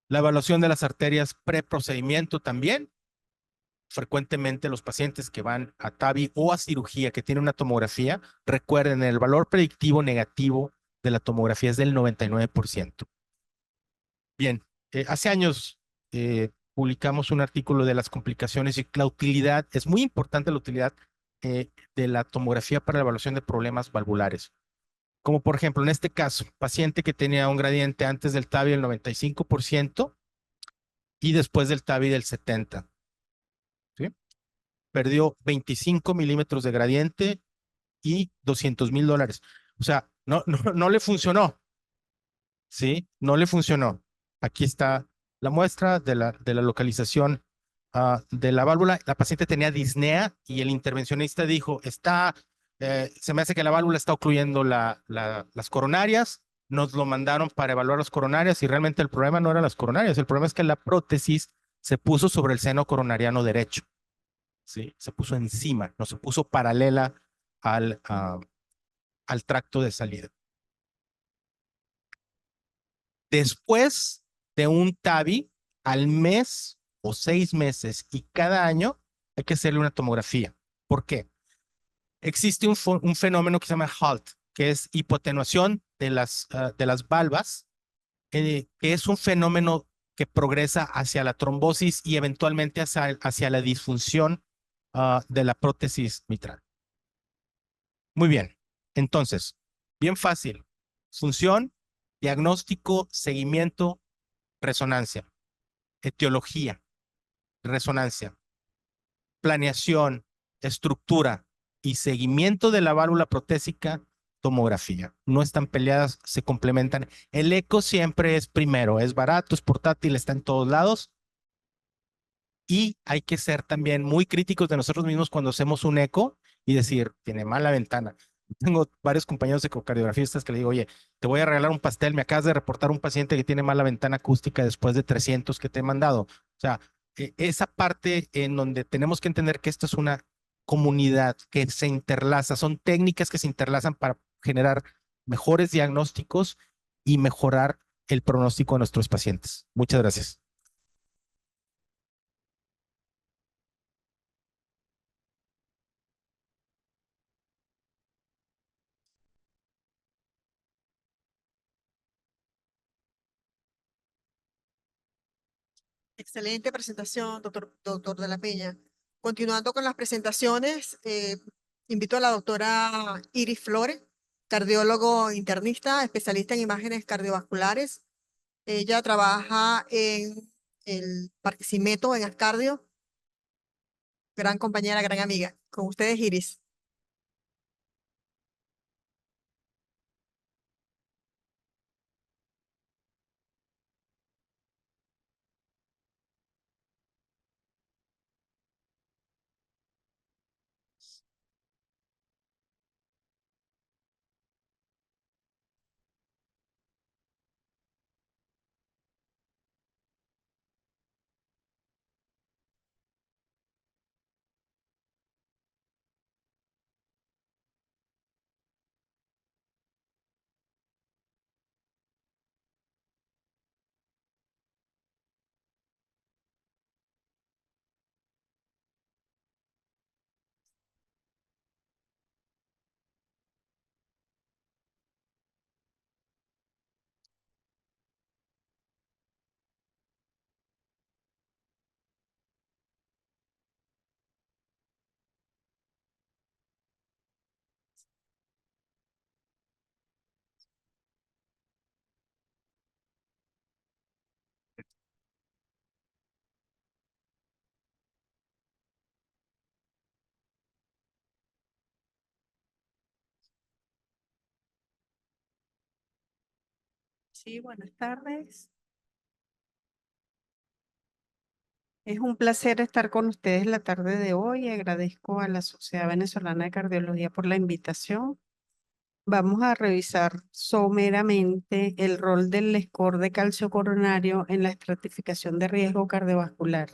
La evaluación de las arterias preprocedimiento también. Frecuentemente los pacientes que van a TAVI o a cirugía que tienen una tomografía, recuerden, el valor predictivo negativo de la tomografía es del 99%. Bien, hace años publicamos un artículo de las complicaciones y la utilidad, es muy importante la utilidad de la tomografía para la evaluación de problemas valvulares. Como por ejemplo, en este caso, paciente que tenía un gradiente antes del TAVI del 95% y después del TAVI del 70%. ¿Sí? Perdió 25 milímetros de gradiente y $200,000. O sea, no le funcionó, ¿sí? No le funcionó. Aquí está la muestra de la localización de la válvula. La paciente tenía disnea y el intervencionista dijo, se me hace que la válvula está ocluyendo las coronarias. Nos lo mandaron para evaluar las coronarias y realmente el problema no eran las coronarias. El problema es que la prótesis se puso sobre el seno coronariano derecho. ¿Sí? Se puso encima, no se puso paralela al tracto de salida. Después de un TAVI, al mes o 6 meses y cada año hay que hacerle una tomografía. ¿Por qué? Existe un fenómeno que se llama HALT, que es hipotenuación de las valvas, que es un fenómeno que progresa hacia la trombosis y eventualmente hacia la disfunción de la prótesis mitral. Muy bien. Entonces, bien fácil. Función, diagnóstico, seguimiento, resonancia. Etiología, resonancia. Planeación, estructura y seguimiento de la válvula protésica, tomografía. No están peleadas, se complementan. El eco siempre es primero, es barato, es portátil, está en todos lados. Y hay que ser también muy críticos de nosotros mismos cuando hacemos un eco y decir, tiene mala ventana. Tengo varios compañeros ecocardiografistas que le digo, oye, te voy a regalar un pastel, me acabas de reportar un paciente que tiene mala ventana acústica después de 300 que te he mandado. O sea, esa parte en donde tenemos que entender que esto es una comunidad que se interlaza, son técnicas que se interlazan para generar mejores diagnósticos y mejorar el pronóstico de nuestros pacientes. Muchas gracias. Excelente presentación, doctor de la Peña. Continuando con las presentaciones, invito a la doctora Iris Flores, cardiólogo internista, especialista en imágenes cardiovasculares. Ella trabaja en el Barquisimeto, en Ascardio. Gran compañera, gran amiga. Con ustedes, Iris. Sí, buenas tardes. Es un placer estar con ustedes la tarde de hoy. Agradezco a la Sociedad Venezolana de Cardiología por la invitación. Vamos a revisar someramente el rol del score de calcio coronario en la estratificación de riesgo cardiovascular.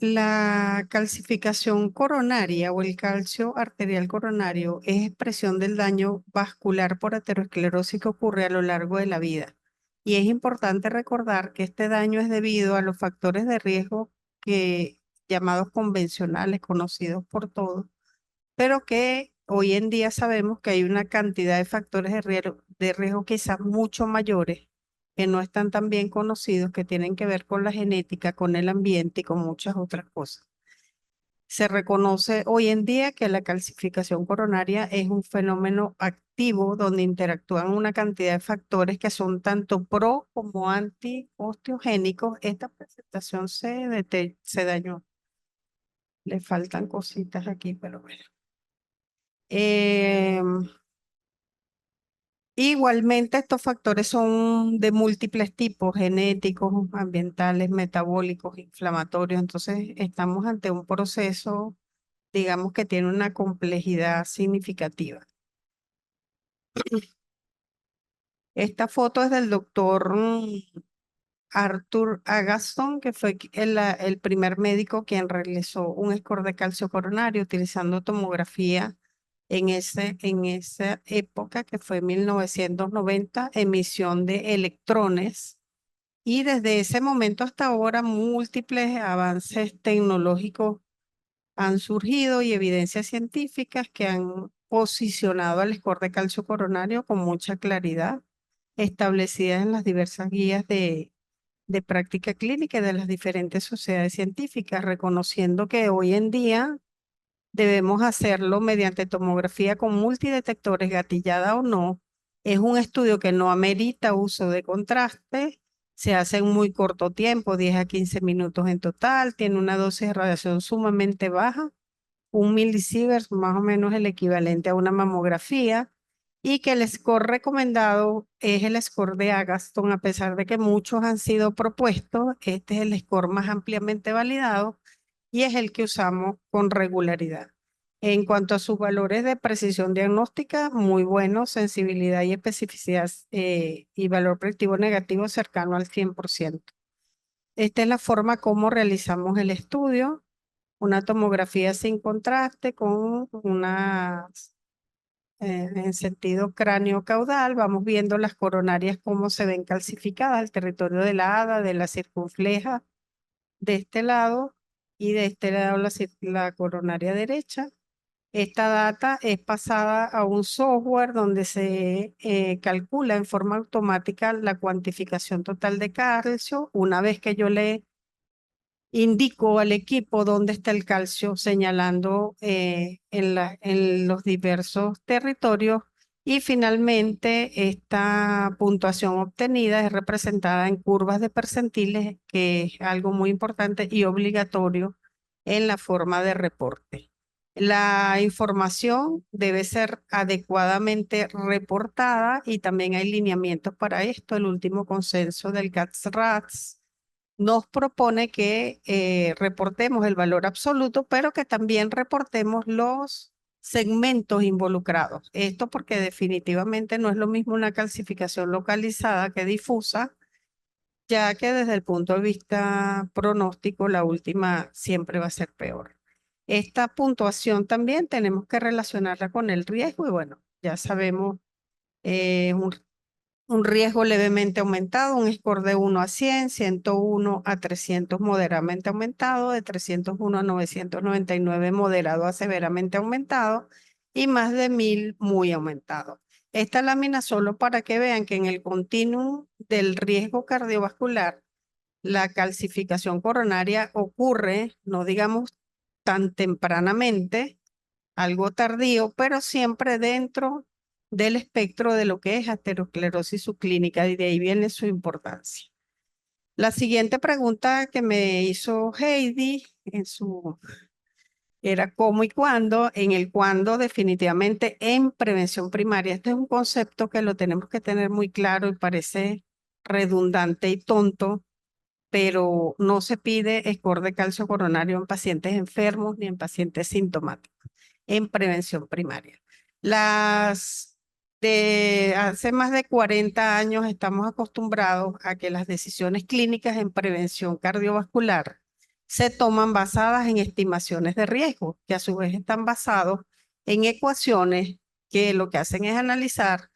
La calcificación coronaria o el calcio arterial coronario es expresión del daño vascular por aterosclerosis que ocurre a lo largo de la vida. Y es importante recordar que este daño es debido a los factores de riesgo llamados convencionales, conocidos por todos, pero que hoy en día sabemos que hay una cantidad de factores de riesgo quizás mucho mayores que no están tan bien conocidos, que tienen que ver con la genética, con el ambiente y con muchas otras cosas. Se reconoce hoy en día que la calcificación coronaria es un fenómeno activo donde interactúan una cantidad de factores que son tanto pro como anti-osteogénicos. Esta presentación se dañó. Le faltan cositas aquí, pero bueno. Igualmente, estos factores son de múltiples tipos, genéticos, ambientales, metabólicos, inflamatorios. Entonces, estamos ante un proceso, digamos, que tiene una complejidad significativa. Esta foto es del doctor Arthur Agaston, que fue el primer médico quien realizó un score de calcio coronario utilizando tomografía en esa época, que fue 1990, emisión de electrones. Y desde ese momento hasta ahora, múltiples avances tecnológicos han surgido y evidencias científicas que han posicionado al score de calcio coronario con mucha claridad, establecidas en las diversas guías de práctica clínica y de las diferentes sociedades científicas, reconociendo que hoy en día debemos hacerlo mediante tomografía con multidetectores, gatillada o no. Es un estudio que no amerita uso de contraste, se hace en muy corto tiempo, 10 a 15 minutos en total, tiene una dosis de radiación sumamente baja, 1 milisievert, más o menos el equivalente a una mamografía, y que el score recomendado es el score de Agaston, a pesar de que muchos han sido propuestos, este es el score más ampliamente validado y es el que usamos con regularidad. En cuanto a sus valores de precisión diagnóstica, muy buenos, sensibilidad y especificidad y valor predictivo negativo cercano al 100%. Esta es la forma como realizamos el estudio, una tomografía sin contraste con en sentido cráneo-caudal, vamos viendo las coronarias cómo se ven calcificadas, el territorio de la hada, de la circunfleja, de este lado, y de este lado la coronaria derecha. Esta data es pasada a un software donde se calcula en forma automática la cuantificación total de calcio. Una vez que yo le indico al equipo dónde está el calcio, señalando en los diversos territorios. Y finalmente, esta puntuación obtenida es representada en curvas de percentiles, que es algo muy importante y obligatorio en la forma de reporte. La información debe ser adecuadamente reportada y también hay lineamientos para esto. El último consenso del CATS-RATS nos propone que reportemos el valor absoluto, pero que también reportemos los segmentos involucrados. Esto porque definitivamente no es lo mismo una calcificación localizada que difusa, ya que desde el punto de vista pronóstico, la última siempre va a ser peor. Esta puntuación también tenemos que relacionarla con el riesgo y bueno, ya sabemos, un riesgo levemente aumentado, un score de 1 a 100, 101 a 300 moderadamente aumentado, de 301 a 999 moderado a severamente aumentado y más de 1000 muy aumentado. Esta lámina solo para que vean que en el continuum del riesgo cardiovascular, la calcificación coronaria ocurre, no digamos tan tempranamente, algo tardío, pero siempre dentro del espectro de lo que es aterosclerosis subclínica y de ahí viene su importancia. La siguiente pregunta que me hizo Heidi en su era cómo y cuándo. En el cuándo definitivamente en prevención primaria. Este es un concepto que lo tenemos que tener muy claro y parece redundante y tonto, pero no se pide score de calcio coronario en pacientes enfermos ni en pacientes sintomáticos en prevención primaria. Las de hace más de 40 años estamos acostumbrados a que las decisiones clínicas en prevención cardiovascular se toman basadas en estimaciones de riesgo, que a su vez están basados en ecuaciones que lo que hacen es analizar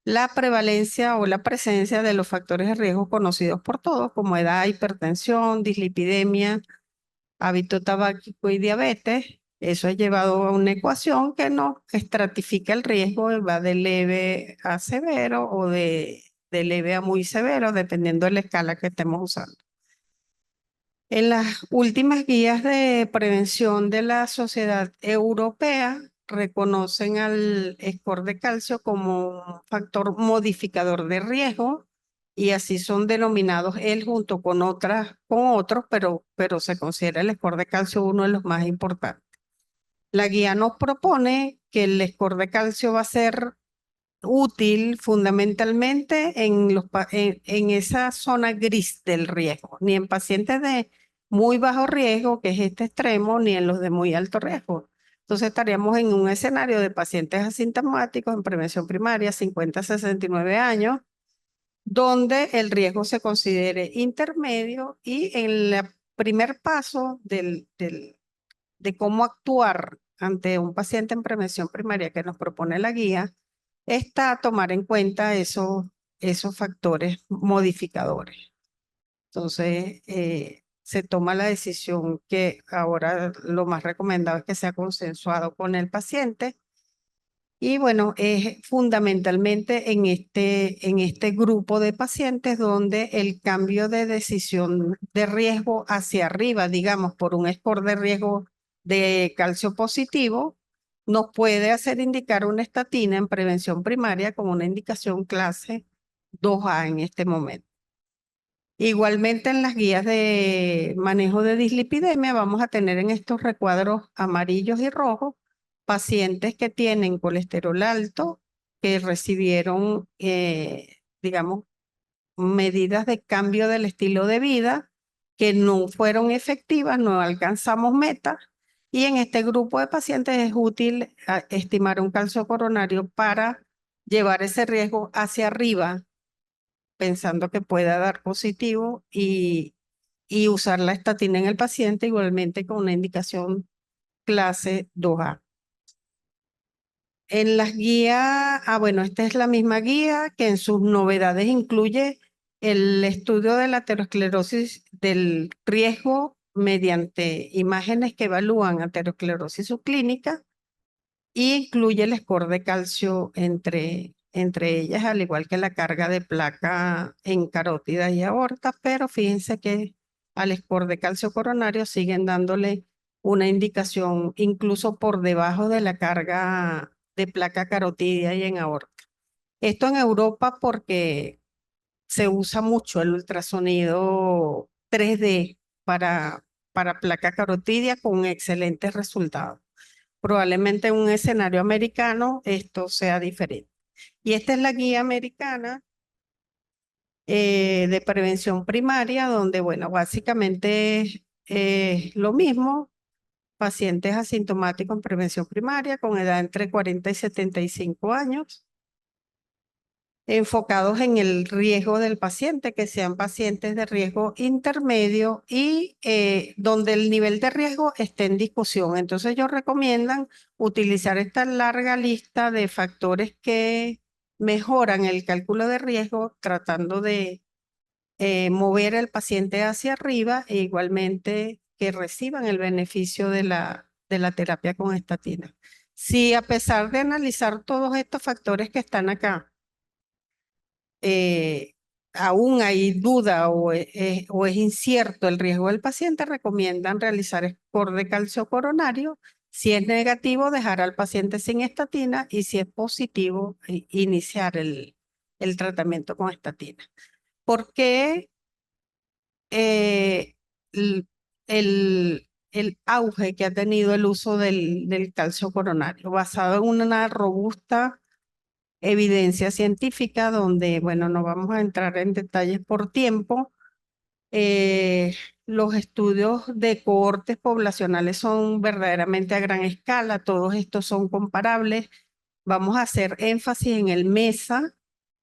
la prevalencia o la presencia de los factores de riesgo conocidos por todos, como edad, hipertensión, dislipidemia, hábito tabáquico y diabetes. Eso es llevado a una ecuación que nos estratifica el riesgo, va de leve a severo o de leve a muy severo, dependiendo de la escala que estemos usando. En las últimas guías de prevención de la Sociedad Europea, reconocen al score de calcio como un factor modificador de riesgo y así son denominados él junto con otros, pero se considera el score de calcio uno de los más importantes. La guía nos propone que el score de calcio va a ser útil fundamentalmente en esa zona gris del riesgo, ni en pacientes de muy bajo riesgo, que es este extremo, ni en los de muy alto riesgo. Entonces estaríamos en un escenario de pacientes asintomáticos en prevención primaria, 50 a 69 años, donde el riesgo se considere intermedio y en el primer paso de cómo actuar ante un paciente en prevención primaria que nos propone la guía, está tomar en cuenta esos factores modificadores. Entonces, se toma la decisión que ahora lo más recomendado es que sea consensuado con el paciente. Y bueno, es fundamentalmente en este grupo de pacientes donde el cambio de decisión de riesgo hacia arriba, digamos, por un score de riesgo de calcio positivo, nos puede hacer indicar una estatina en prevención primaria con una indicación clase 2A en este momento. Igualmente en las guías de manejo de dislipidemia vamos a tener en estos recuadros amarillos y rojos pacientes que tienen colesterol alto, que recibieron, digamos, medidas de cambio del estilo de vida que no fueron efectivas, no alcanzamos metas. Y en este grupo de pacientes es útil estimar un calcio coronario para llevar ese riesgo hacia arriba, pensando que pueda dar positivo y usar la estatina en el paciente igualmente con una indicación clase 2A. En las guías, bueno, esta es la misma guía que en sus novedades incluye el estudio de la aterosclerosis del riesgo mediante imágenes que evalúan aterosclerosis subclínica y incluye el score de calcio entre ellas, al igual que la carga de placa en carótidas y aortas, pero fíjense que al score de calcio coronario siguen dándole una indicación incluso por debajo de la carga de placa carotidia y en aorta. Esto en Europa porque se usa mucho el ultrasonido 3D para placa carotidia con excelentes resultados. Probablemente en un escenario americano esto sea diferente. Y esta es la guía americana de prevención primaria, donde, bueno, básicamente es lo mismo, pacientes asintomáticos en prevención primaria con edad entre 40 y 75 años, enfocados en el riesgo del paciente, que sean pacientes de riesgo intermedio y donde el nivel de riesgo esté en discusión. Entonces ellos recomiendan utilizar esta larga lista de factores que mejoran el cálculo de riesgo, tratando de mover al paciente hacia arriba e igualmente que reciban el beneficio de la terapia con estatina. Si a pesar de analizar todos estos factores que están acá, aún hay duda o es incierto el riesgo del paciente, recomiendan realizar score de calcio coronario. Si es negativo, dejar al paciente sin estatina y si es positivo, iniciar el tratamiento con estatina. ¿Por qué el el auge que ha tenido el uso del calcio coronario, basado en una robusta evidencia científica donde, bueno, no vamos a entrar en detalles por tiempo. Los estudios de cohortes poblacionales son verdaderamente a gran escala, todos estos son comparables. Vamos a hacer énfasis en el MESA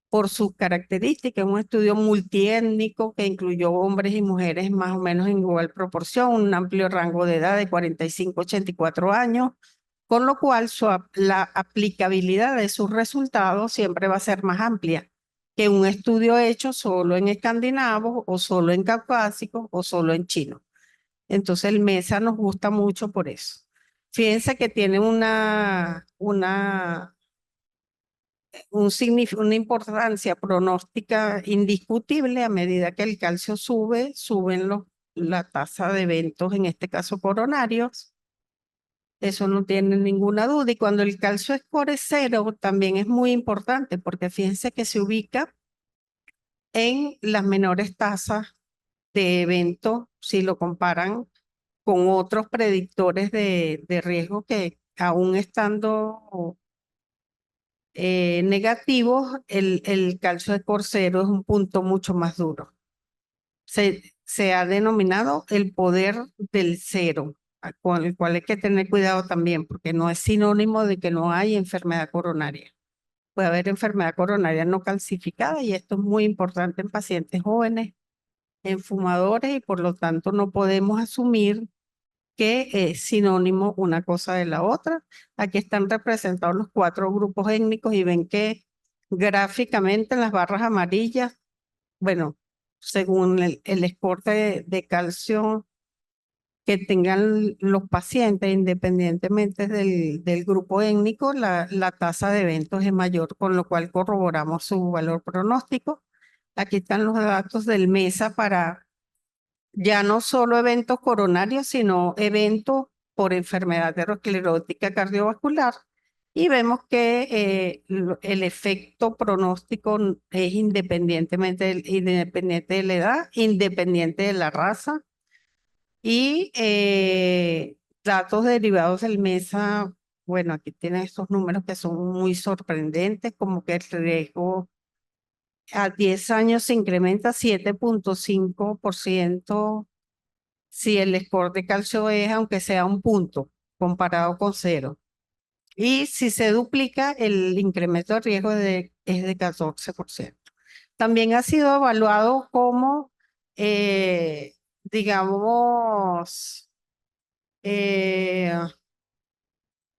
por sus características, un estudio multiétnico que incluyó hombres y mujeres más o menos en igual proporción, un amplio rango de edad de 45 a 84 años, con lo cual la aplicabilidad de sus resultados siempre va a ser más amplia que un estudio hecho solo en escandinavos o solo en caucásicos o solo en chinos. Entonces el MESA nos gusta mucho por eso. Fíjense que tiene una una importancia pronóstica indiscutible. A medida que el calcio sube, suben la tasa de eventos, en este caso coronarios. Eso no tiene ninguna duda. Y cuando el calcio score es 0, también es muy importante porque fíjense que se ubica en las menores tasas de eventos si lo comparan con otros predictores de riesgo que aún estando negativos, el calcio score 0 es un punto mucho más duro. Se ha denominado el poder del cero, con el cual hay que tener cuidado también, porque no es sinónimo de que no hay enfermedad coronaria. Puede haber enfermedad coronaria no calcificada y esto es muy importante en pacientes jóvenes, en fumadores, y por lo tanto no podemos asumir que es sinónimo una cosa de la otra. Aquí están representados los 4 grupos étnicos y ven que gráficamente en las barras amarillas, bueno, según el score de calcio que tengan los pacientes, independientemente del grupo étnico, la tasa de eventos es mayor, con lo cual corroboramos su valor pronóstico. Aquí están los datos del MESA para ya no solo eventos coronarios, sino eventos por enfermedad aterosclerótica cardiovascular. Y vemos que el efecto pronóstico es independiente de la edad, independiente de la raza. Y datos derivados del MESA, bueno, aquí tienen estos números que son muy sorprendentes, como que el riesgo a 10 años se incrementa 7.5% si el score de calcio es, aunque sea un punto, comparado con 0. Y si se duplica, el incremento de riesgo es de 14%. También ha sido evaluado como, digamos,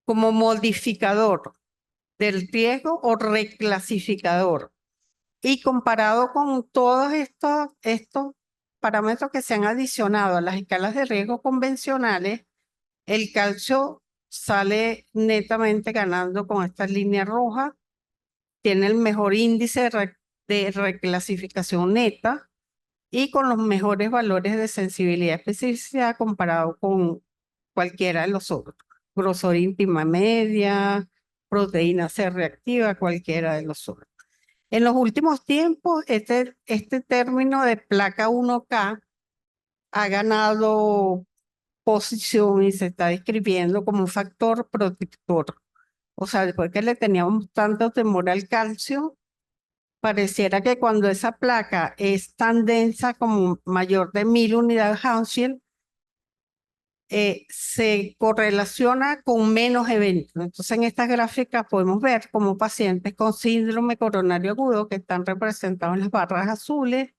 como modificador del riesgo o reclasificador. Y comparado con todos estos parámetros que se han adicionado a las escalas de riesgo convencionales, el calcio sale netamente ganando con esta línea roja, tiene el mejor índice de reclasificación neta y con los mejores valores de sensibilidad y especificidad comparado con cualquiera de los otros. Grosor íntima media, proteína C reactiva, cualquiera de los otros. En los últimos tiempos, este término de placa 1K ha ganado posición y se está describiendo como un factor protector. O sea, después que le teníamos tanto temor al calcio, pareciera que cuando esa placa es tan densa como mayor de 1000 unidades Hounsfield, se correlaciona con menos eventos. Entonces, en estas gráficas podemos ver como pacientes con síndrome coronario agudo, que están representados en las barras azules,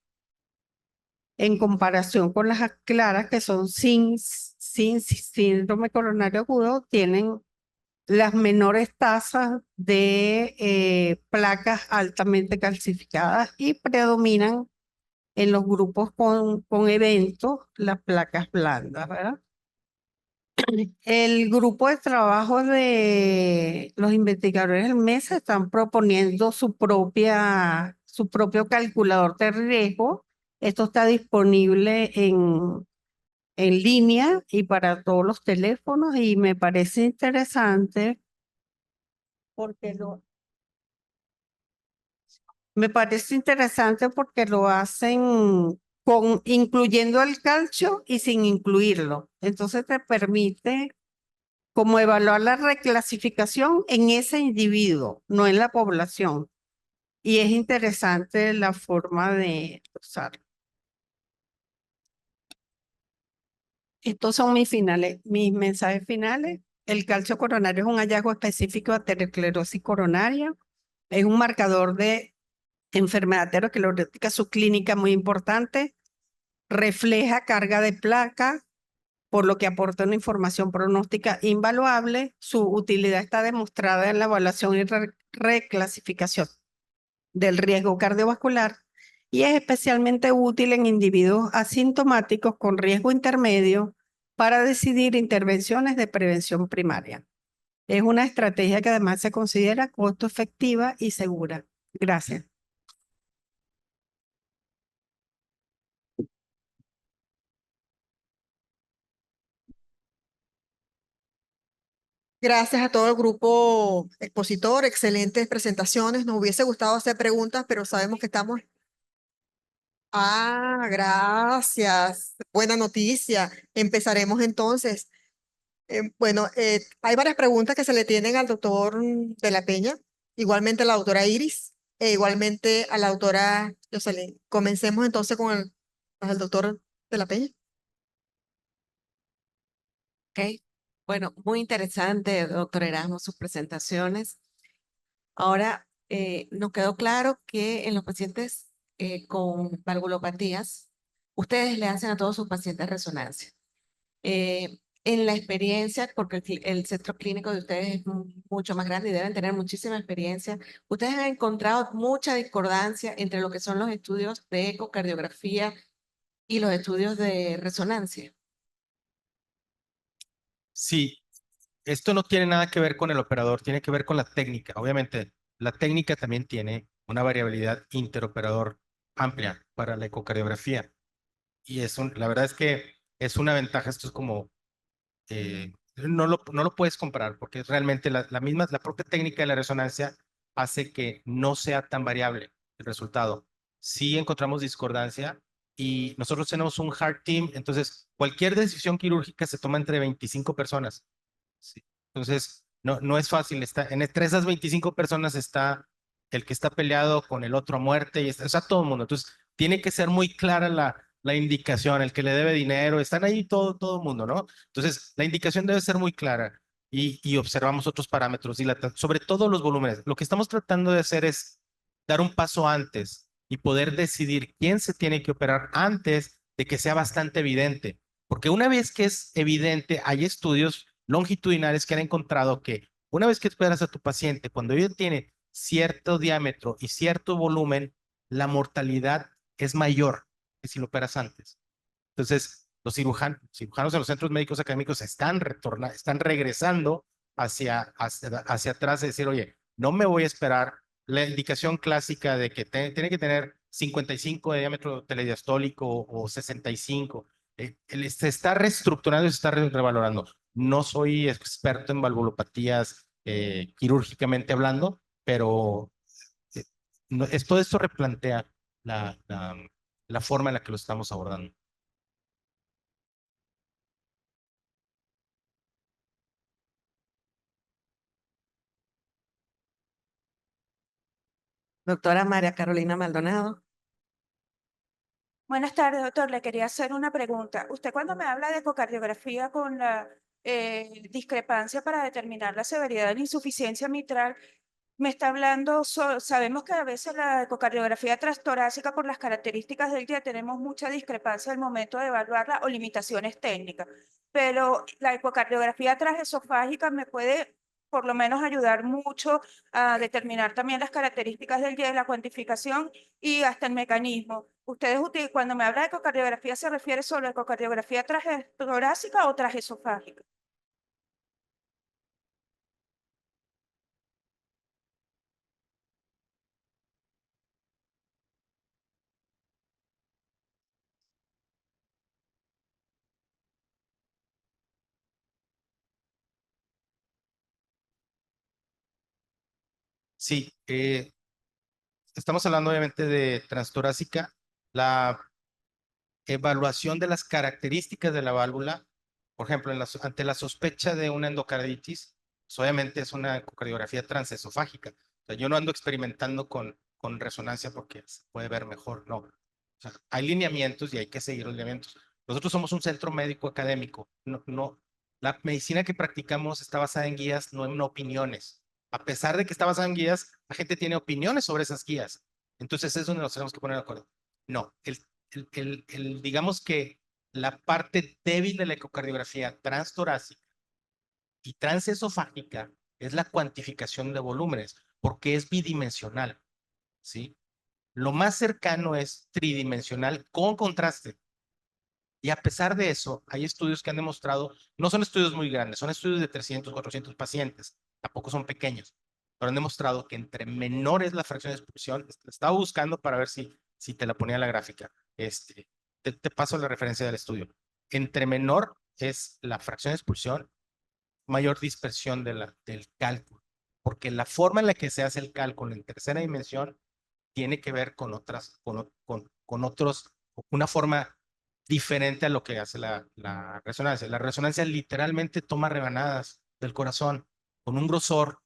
en comparación con las claras que son sin síndrome coronario agudo, tienen las menores tasas de placas altamente calcificadas y predominan en los grupos con eventos las placas blandas, ¿verdad? El grupo de trabajo de los investigadores del MES están proponiendo su propio calculador de riesgo. Esto está disponible en línea y para todos los teléfonos y me parece interesante porque lo hacen incluyendo el calcio y sin incluirlo. Entonces te permite como evaluar la reclasificación en ese individuo, no en la población. Y es interesante la forma de usarlo. Estos son mis mensajes finales. El calcio coronario es un hallazgo específico de aterosclerosis coronaria. Es un marcador de enfermedad aterosclerótica subclínica muy importante. Refleja carga de placa, por lo que aporta una información pronóstica invaluable. Su utilidad está demostrada en la evaluación y reclasificación del riesgo cardiovascular y es especialmente útil en individuos asintomáticos con riesgo intermedio para decidir intervenciones de prevención primaria. Es una estrategia que además se considera costo efectiva y segura. Gracias. Gracias a todo el grupo expositor, excelentes presentaciones. Nos hubiese gustado hacer preguntas, pero sabemos que estamos. Ah, gracias. Buena noticia. Empezaremos entonces. Bueno, hay varias preguntas que se le tienen al doctor de la Peña, igualmente a la doctora Iris, e igualmente a la doctora Jocelyn. Comencemos entonces con el doctor de la Peña. Ok. Bueno, muy interesante, doctor Erasmo, sus presentaciones. Ahora, nos quedó claro que en los pacientes con valvulopatías, ustedes le hacen a todos sus pacientes resonancia. En la experiencia, porque el centro clínico de ustedes es mucho más grande y deben tener muchísima experiencia, ustedes han encontrado mucha discordancia entre lo que son los estudios de ecocardiografía y los estudios de resonancia. Sí, esto no tiene nada que ver con el operador, tiene que ver con la técnica. Obviamente, la técnica también tiene una variabilidad interoperador amplia para la ecocardiografía. Y la verdad es que es una ventaja. Esto es como, no lo puedes comparar porque realmente la propia técnica de la resonancia hace que no sea tan variable el resultado. Sí encontramos discordancia y nosotros tenemos un heart team, entonces cualquier decisión quirúrgica se toma entre 25 personas. Sí. Entonces, no es fácil. Entre esas 25 personas está el que está peleado con el otro a muerte, y está todo el mundo. Entonces, tiene que ser muy clara la indicación, el que le debe dinero, están ahí todo el mundo, ¿no? Entonces, la indicación debe ser muy clara y observamos otros parámetros, sobre todo los volúmenes. Lo que estamos tratando de hacer es dar un paso antes y poder decidir quién se tiene que operar antes de que sea bastante evidente. Porque una vez que es evidente, hay estudios longitudinales que han encontrado que una vez que esperas a tu paciente, cuando ella tiene cierto diámetro y cierto volumen, la mortalidad es mayor que si lo operas antes. Entonces, los cirujanos en los centros médicos académicos están regresando hacia atrás de decir, oye, no me voy a esperar. La indicación clásica de que tiene que tener 55 de diámetro telediastólico o 65, se está reestructurando y se está revalorando. No soy experto en valvulopatías quirúrgicamente hablando, pero todo esto replantea la, la, la forma en la que lo estamos abordando. Doctora María Carolina Maldonado. Buenas tardes, doctor. Le quería hacer una pregunta. Usted cuando me habla de ecocardiografía con la discrepancia para determinar la severidad de la insuficiencia mitral, me está hablando, sabemos que a veces la ecocardiografía transtorácica por las características del día tenemos mucha discrepancia al momento de evaluarla o limitaciones técnicas, pero la ecocardiografía transesofágica me puede por lo menos ayudar mucho a determinar también las características del día de la cuantificación y hasta el mecanismo. Ustedes, cuando me habla de ecocardiografía, ¿se refiere solo a ecocardiografía transtorácica o transesofágica? Sí, estamos hablando obviamente de transtorácica. La evaluación de las características de la válvula. Por ejemplo, ante la sospecha de una endocarditis, pues obviamente es una ecocardiografía transesofágica. O sea, yo no ando experimentando con resonancia porque se puede ver mejor, no. O sea, hay lineamientos y hay que seguir los lineamientos. Nosotros somos un centro médico académico. La medicina que practicamos está basada en guías, no en opiniones. A pesar de que está basada en guías, la gente tiene opiniones sobre esas guías. Entonces es donde nos tenemos que poner de acuerdo. No, digamos que la parte débil de la ecocardiografía transtorácica y transesofágica es la cuantificación de volúmenes, porque es bidimensional, ¿sí? Lo más cercano es tridimensional con contraste. Y a pesar de eso, hay estudios que han demostrado, no son estudios muy grandes, son estudios de 300, 400 pacientes, tampoco son pequeños, pero han demostrado que entre menor es la fracción de expulsión, estaba buscando para ver si te la ponía en la gráfica, te paso la referencia del estudio. Entre menor es la fracción de expulsión, mayor dispersión del cálculo, porque la forma en la que se hace el cálculo en tercera dimensión tiene que ver con una forma diferente a lo que hace la resonancia. La resonancia literalmente toma rebanadas del corazón con un grosor,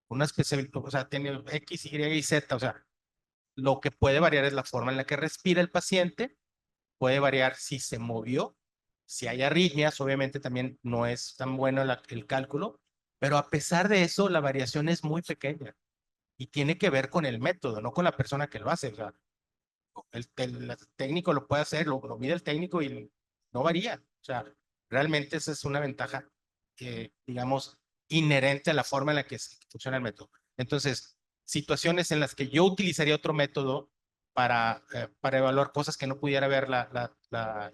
una especie, o sea, tiene X, Y y Z, o sea, lo que puede variar es la forma en la que respira el paciente, puede variar si se movió, si hay arritmias, obviamente también no es tan bueno el cálculo, pero a pesar de eso, la variación es muy pequeña y tiene que ver con el método, no con la persona que lo hace. O sea, el técnico lo puede hacer, lo mide el técnico y no varía. O sea, realmente esa es una ventaja, digamos, inherente a la forma en la que funciona el método. Entonces, situaciones en las que yo utilizaría otro método para evaluar cosas que no pudiera ver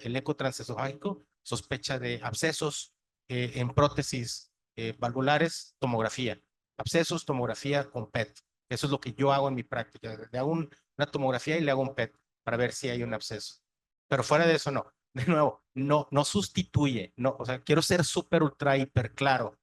el eco transesofágico, sospecha de abscesos en prótesis valvulares, tomografía. Abscesos, tomografía con PET. Eso es lo que yo hago en mi práctica. Le hago una tomografía y le hago un PET para ver si hay un absceso. Pero fuera de eso, no. De nuevo, no sustituye. No, o sea, quiero ser súper, ultra, hiper claro.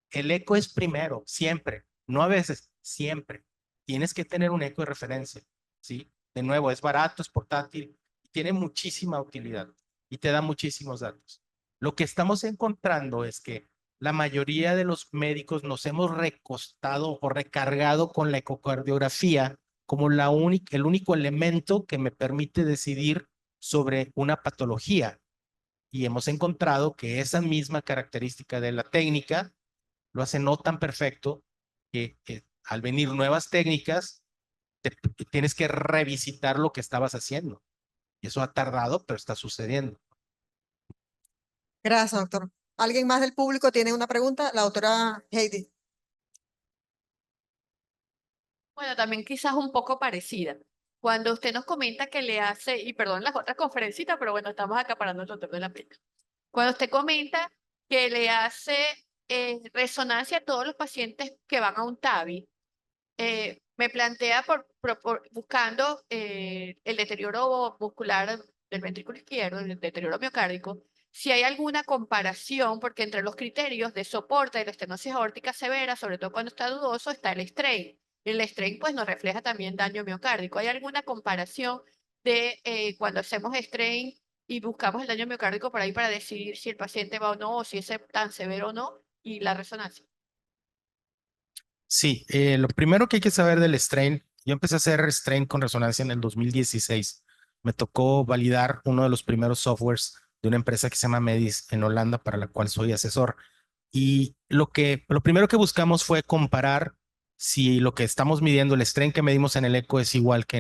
El eco es primero, siempre. No a veces, siempre. Tienes que tener un eco de referencia, ¿sí? De nuevo, es barato, es portátil, tiene muchísima utilidad y te da muchísimos datos. Lo que estamos encontrando es que la mayoría de los médicos nos hemos recostado o recargado con la ecocardiografía como el único elemento que me permite decidir sobre una patología. Y hemos encontrado que esa misma característica de la técnica lo hace no tan perfecto que al venir nuevas técnicas, tienes que revisitar lo que estabas haciendo. Y eso ha tardado, pero está sucediendo. Gracias, doctor. ¿Alguien más del público tiene una pregunta? La doctora Heidi. Bueno, también quizás un poco parecida. Cuando usted nos comenta que le hace, y perdón las otras conferencitas, pero bueno, estamos acaparando el doctor de la pena. Cuando usted comenta que le hace resonancia a todos los pacientes que van a un TAVI, me plantea buscando el deterioro muscular del ventrículo izquierdo, el deterioro miocárdico, si hay alguna comparación, porque entre los criterios de soporte de la estenosis aórtica severa, sobre todo cuando está dudoso, está el strain. El strain pues nos refleja también daño miocárdico. ¿Hay alguna comparación de cuando hacemos strain y buscamos el daño miocárdico por ahí para decidir si el paciente va o no, o si es tan severo o no, y la resonancia? Sí, lo primero que hay que saber del strain, yo empecé a hacer strain con resonancia en el 2016. Me tocó validar uno de los primeros softwares de una empresa que se llama Medis en Holanda, para la cual soy asesor. Y lo primero que buscamos fue comparar si lo que estamos midiendo, el strain que medimos en el eco, es igual que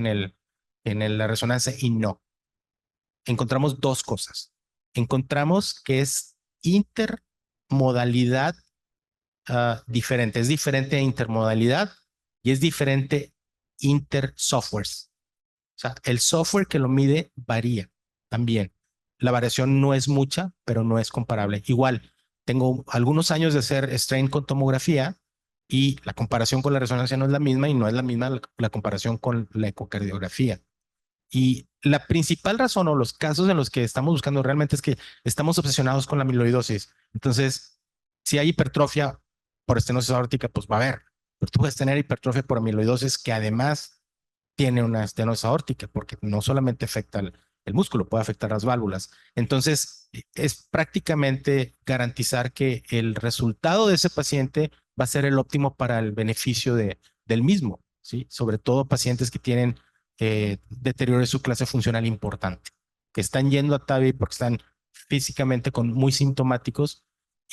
en la resonancia, y no. Encontramos dos cosas. Encontramos que es intermodalidad diferente. Es diferente a intermodalidad y es diferente intersoftwares. O sea, el software que lo mide varía también. La variación no es mucha, pero no es comparable. Igual, tengo algunos años de hacer strain con tomografía y la comparación con la resonancia no es la misma, y no es la misma la comparación con la ecocardiografía. Y la principal razón, o los casos en los que estamos buscando realmente, es que estamos obsesionados con la amiloidosis. Entonces, si hay hipertrofia por estenosis aórtica, pues va a haber. Pero tú puedes tener hipertrofia por amiloidosis que además tiene una estenosis aórtica, porque no solamente afecta el músculo, puede afectar las válvulas. Entonces, es prácticamente garantizar que el resultado de ese paciente va a ser el óptimo para el beneficio del mismo, ¿sí? Sobre todo pacientes que tienen deterioro de su clase funcional importante, que están yendo a TAVI porque están físicamente muy sintomáticos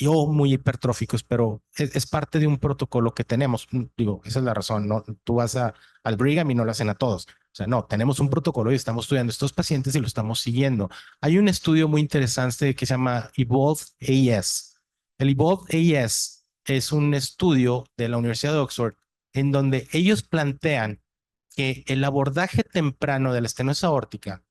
o muy hipertróficos, pero es parte de un protocolo que tenemos. Digo, esa es la razón, ¿no? Tú vas al Brigham y no lo hacen a todos. O sea, no, tenemos un protocolo y estamos estudiando estos pacientes y lo estamos siguiendo. Hay un estudio muy interesante que se llama Evolve AS. El Evolve AS es un estudio de la Universidad de Oxford en donde ellos plantean que el abordaje temprano de la estenosis aórtica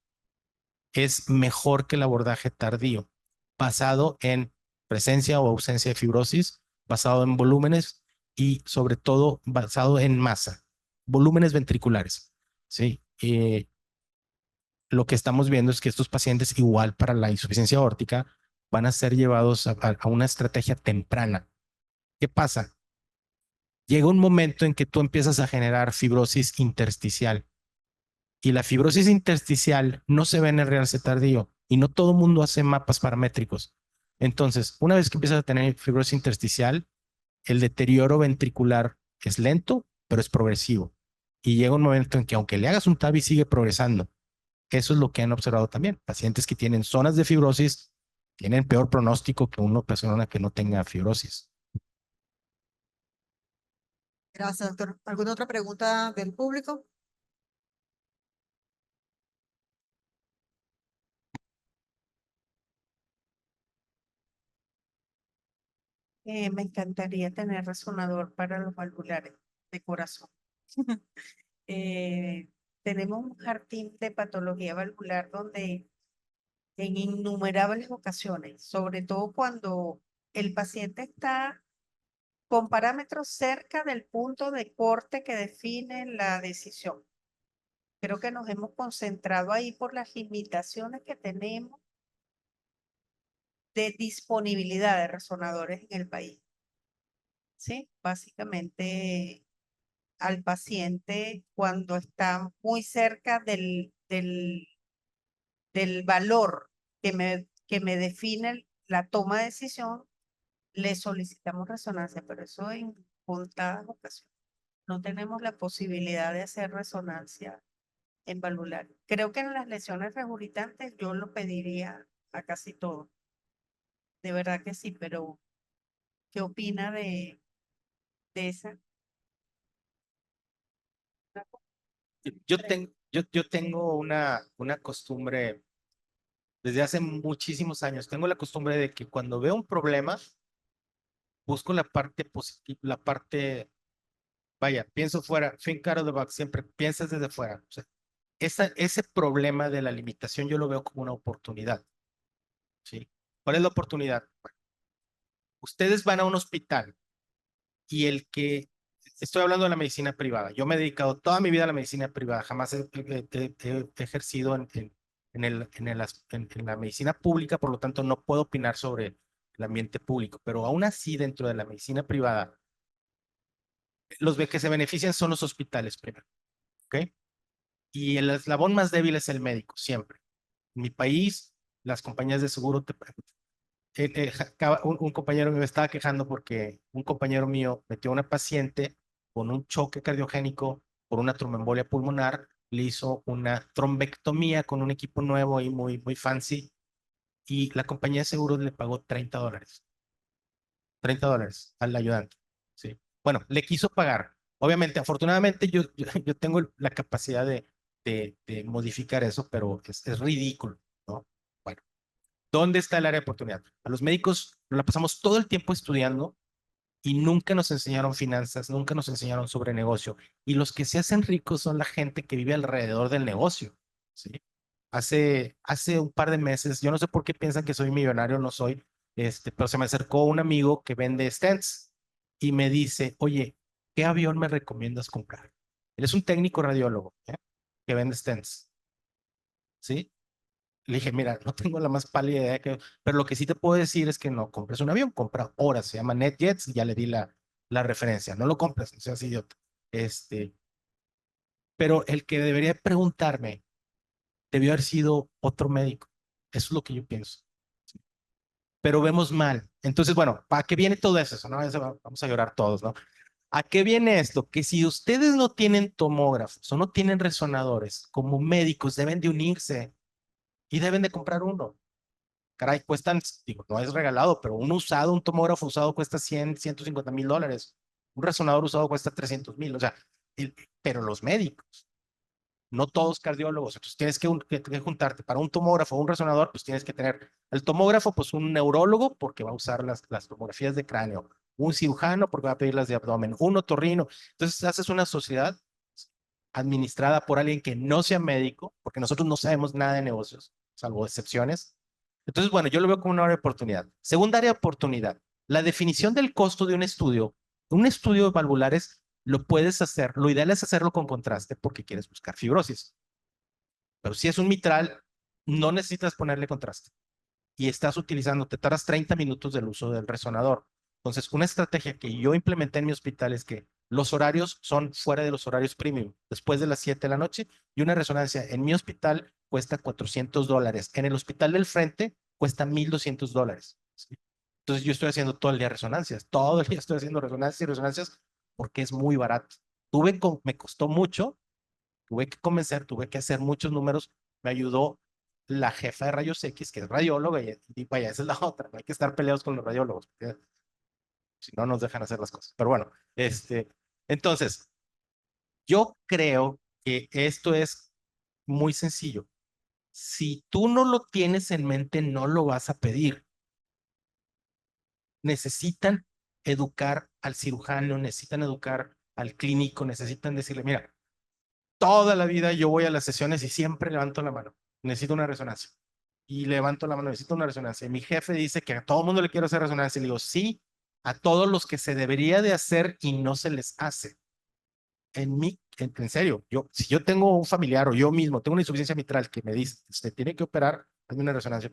es mejor que el abordaje tardío, basado en presencia o ausencia de fibrosis, basado en volúmenes y sobre todo basado en masa, volúmenes ventriculares, ¿sí? Lo que estamos viendo es que estos pacientes, igual para la insuficiencia aórtica, van a ser llevados a una estrategia temprana. ¿Qué pasa? Llega un momento en que tú empiezas a generar fibrosis intersticial y la fibrosis intersticial no se ve en el realce tardío y no todo el mundo hace mapas paramétricos. Entonces, una vez que empiezas a tener fibrosis intersticial, el deterioro ventricular es lento, pero es progresivo. Y llega un momento en que aunque le hagas un TAVI, sigue progresando. Eso es lo que han observado también. Pacientes que tienen zonas de fibrosis tienen peor pronóstico que una persona que no tenga fibrosis. Gracias, doctor. ¿Alguna otra pregunta del público? Me encantaría tener resonador para los valvulares de corazón. Eh, tenemos un jardín de patología valvular donde en innumerables ocasiones, sobre todo cuando el paciente está con parámetros cerca del punto de corte que define la decisión. Creo que nos hemos concentrado ahí por las limitaciones que tenemos de disponibilidad de resonadores en el país. Sí, básicamente al paciente cuando está muy cerca del valor que me define la toma de decisión, le solicitamos resonancia, pero eso en contadas ocasiones. No tenemos la posibilidad de hacer resonancia en valvular. Creo que en las lesiones regurgitantes yo lo pediría a casi todo. De verdad que sí, pero ¿qué opina de esa? Yo tengo una costumbre desde hace muchísimos años. Tengo la costumbre de que cuando veo un problema, busco la parte positiva, la parte, vaya, pienso fuera, think out of the box, siempre piensas desde fuera. O sea, ese problema de la limitación yo lo veo como una oportunidad, ¿sí? ¿Cuál es la oportunidad? Bueno, ustedes van a un hospital y estoy hablando de la medicina privada. Yo me he dedicado toda mi vida a la medicina privada, jamás he ejercido en la medicina pública, por lo tanto no puedo opinar sobre el ambiente público, pero aún así dentro de la medicina privada, los que se benefician son los hospitales primero, ¿ok? Y el eslabón más débil es el médico, siempre. En mi país, las compañías de seguro un compañero me estaba quejando porque un compañero mío metió a una paciente con un choque cardiogénico por una tromboembolia pulmonar, le hizo una trombectomía con un equipo nuevo y muy fancy y la compañía de seguros le pagó $30. $30 al ayudante, ¿sí? Bueno, le quiso pagar. Obviamente, afortunadamente yo tengo la capacidad de modificar eso, pero es ridículo, ¿no? Bueno, ¿dónde está el área de oportunidad? A los médicos la pasamos todo el tiempo estudiando y nunca nos enseñaron finanzas, nunca nos enseñaron sobre negocio. Y los que se hacen ricos son la gente que vive alrededor del negocio, ¿sí? Hace un par de meses, yo no sé por qué piensan que soy millonario, no soy, pero se me acercó un amigo que vende stents y me dice, oye, ¿qué avión me recomiendas comprar? Él es un técnico radiólogo, que vende stents, ¿sí? Le dije, mira, no tengo la más pálida idea, pero lo que sí te puedo decir es que no compres un avión, compra horas, se llama NetJets y ya le di la referencia, no lo compres, no seas idiota. Pero el que debería preguntarme debió haber sido otro médico. Eso es lo que yo pienso. Pero vemos mal. Entonces, bueno, ¿para qué viene todo eso? ¿No? Vamos a llorar todos, ¿no? ¿A qué viene esto? Que si ustedes no tienen tomógrafos o no tienen resonadores, como médicos deben de unirse y deben de comprar uno. Caray, cuestan, digo, no es regalado, pero un tomógrafo usado cuesta 100, $150,000. Un resonador usado cuesta 300,000. O sea, pero los médicos, no todos cardiólogos. Entonces tienes que juntarte para un tomógrafo o un resonador, pues tienes que tener el tomógrafo, pues un neurólogo, porque va a usar las tomografías de cráneo, un cirujano, porque va a pedir las de abdomen, un otorrino. Entonces haces una sociedad administrada por alguien que no sea médico, porque nosotros no sabemos nada de negocios, salvo excepciones. Entonces, bueno, yo lo veo como una área de oportunidad. Segunda área de oportunidad, la definición del costo de un estudio de valvulares lo puedes hacer, lo ideal es hacerlo con contraste porque quieres buscar fibrosis. Pero si es un mitral, no necesitas ponerle contraste. Y estás utilizando, te tardas 30 minutos del uso del resonador. Entonces, una estrategia que yo implementé en mi hospital es que los horarios son fuera de los horarios premium, después de las 7 de la noche, y una resonancia en mi hospital cuesta $400. En el hospital del frente cuesta $1,200. ¿Sí? Entonces, yo estoy haciendo todo el día resonancias, todo el día estoy haciendo resonancias y resonancias porque es muy barato. Me costó mucho, tuve que convencer, tuve que hacer muchos números, me ayudó la jefa de rayos X, que es radióloga, y vaya, esa es la otra, no hay que estar peleados con los radiólogos, porque si no nos dejan hacer las cosas. Pero bueno, entonces, yo creo que esto es muy sencillo. Si tú no lo tienes en mente, no lo vas a pedir. Necesitan educar al cirujano, necesitan educar al clínico, necesitan decirle, mira, toda la vida yo voy a las sesiones y siempre levanto la mano. Necesito una resonancia. Y levanto la mano, necesito una resonancia. Y mi jefe dice que a todo el mundo le quiero hacer resonancia. Y le digo, sí, a todos los que se debería de hacer y no se les hace. En serio, si yo tengo un familiar o yo mismo tengo una insuficiencia mitral que me dice, usted tiene que operar, hazme una resonancia.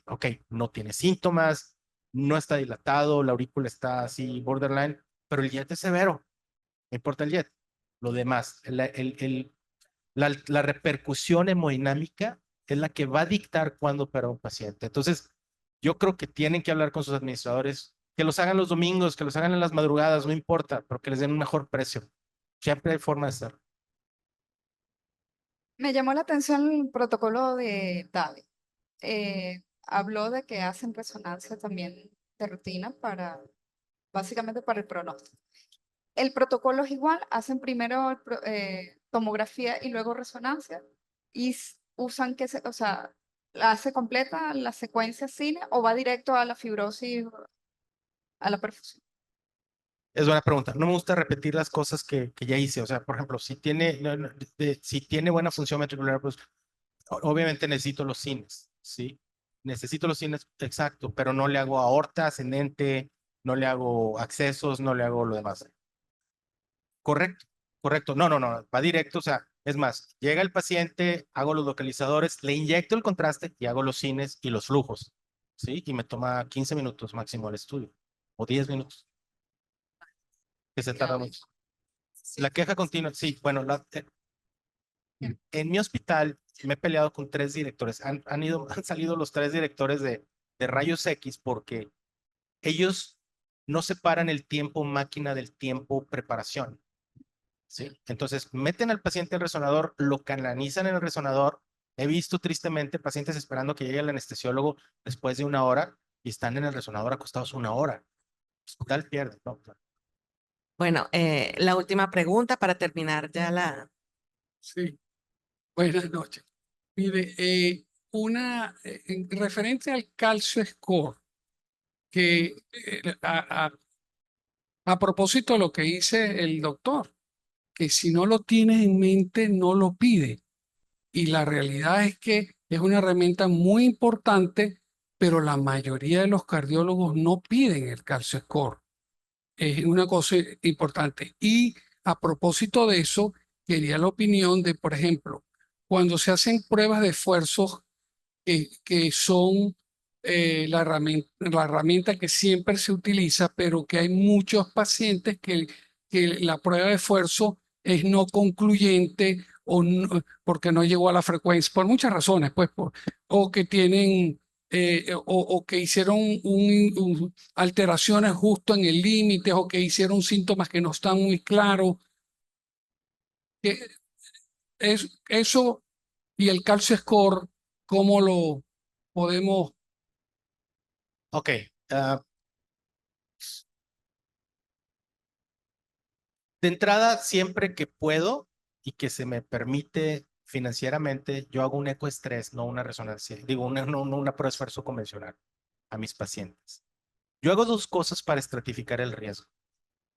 Ok, no tiene síntomas, no está dilatado, la aurícula está así borderline, pero el jet es severo. No importa el jet. Lo demás, la repercusión hemodinámica es la que va a dictar cuándo opera un paciente. Entonces, yo creo que tienen que hablar con sus administradores, que los hagan los domingos, que los hagan en las madrugadas, no importa, pero que les den un mejor precio. Siempre hay forma de hacerlo. Me llamó la atención el protocolo de Davi. Habló de que hacen resonancia también de rutina básicamente para el pronóstico. El protocolo es igual, hacen primero tomografía y luego resonancia y usan o sea, la hace completa la secuencia cine o va directo a la fibrosis, a la perfusión. Es buena pregunta. No me gusta repetir las cosas que ya hice. O sea, por ejemplo, si tiene, si tiene buena función ventricular, pues obviamente necesito los cines, ¿sí? Necesito los cines, exacto, pero no le hago aorta ascendente, no le hago accesos, no le hago lo demás. Correcto, correcto. No, no, no, va directo. O sea, es más, llega el paciente, hago los localizadores, le inyecto el contraste y hago los cines y los flujos, ¿sí? Y me toma 15 minutos máximo el estudio, o 10 minutos, que se tarda mucho. La queja continua, sí, bueno, en mi hospital me he peleado con 3 directores. Han salido los 3 directores de rayos X porque ellos no separan el tiempo máquina del tiempo preparación. ¿Sí? Entonces, meten al paciente al resonador, lo canalizan en el resonador. He visto tristemente pacientes esperando que llegue el anestesiólogo después de 1 hora y están en el resonador acostados 1 hora. El hospital pierde, ¿no? Bueno, la última pregunta para terminar ya la... Sí, buenas noches. Mire, en referente al calcio score, que a propósito de lo que dice el doctor, que si no lo tienes en mente, no lo pide. Y la realidad es que es una herramienta muy importante, pero la mayoría de los cardiólogos no piden el calcio score. Es una cosa importante. Y a propósito de eso, quería la opinión de, por ejemplo, cuando se hacen pruebas de esfuerzos que son la herramienta que siempre se utiliza, pero que hay muchos pacientes que la prueba de esfuerzo es no concluyente o porque no llegó a la frecuencia, por muchas razones, pues, o que tienen, o que hicieron alteraciones justo en el límite, o que hicieron síntomas que no están muy claros. Eso y el calcio score, ¿cómo lo podemos? Ok. De entrada, siempre que puedo y que se me permite financieramente, yo hago un ecoestrés, no una resonancia, digo, no una prueba de esfuerzo convencional a mis pacientes. Yo hago dos cosas para estratificar el riesgo.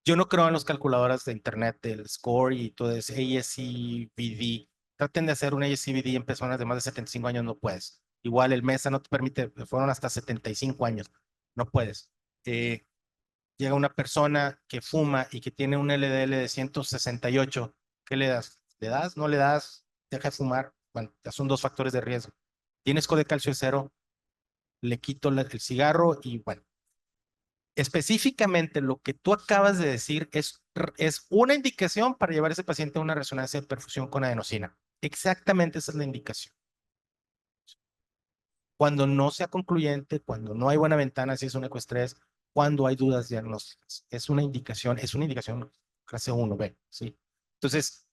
Yo no creo en las calculadoras de internet del score y todo ese ASCVD. Traten de hacer un ASCVD en personas de más de 75 años, no puedes. Igual el MESA no te permite, fueron hasta 75 años, no puedes. Llega una persona que fuma y que tiene un LDL de 168, ¿qué le das? ¿Le das? ¿No le das? Deja de fumar. Bueno, son dos factores de riesgo. Tienes score de calcio cero, le quito el cigarro y bueno. Específicamente lo que tú acabas de decir es una indicación para llevar a ese paciente a una resonancia de perfusión con adenosina. Exactamente esa es la indicación. Cuando no sea concluyente, cuando no hay buena ventana, si es un ecoestrés, cuando hay dudas diagnósticas. Es una indicación clase 1B, ¿sí? Entonces,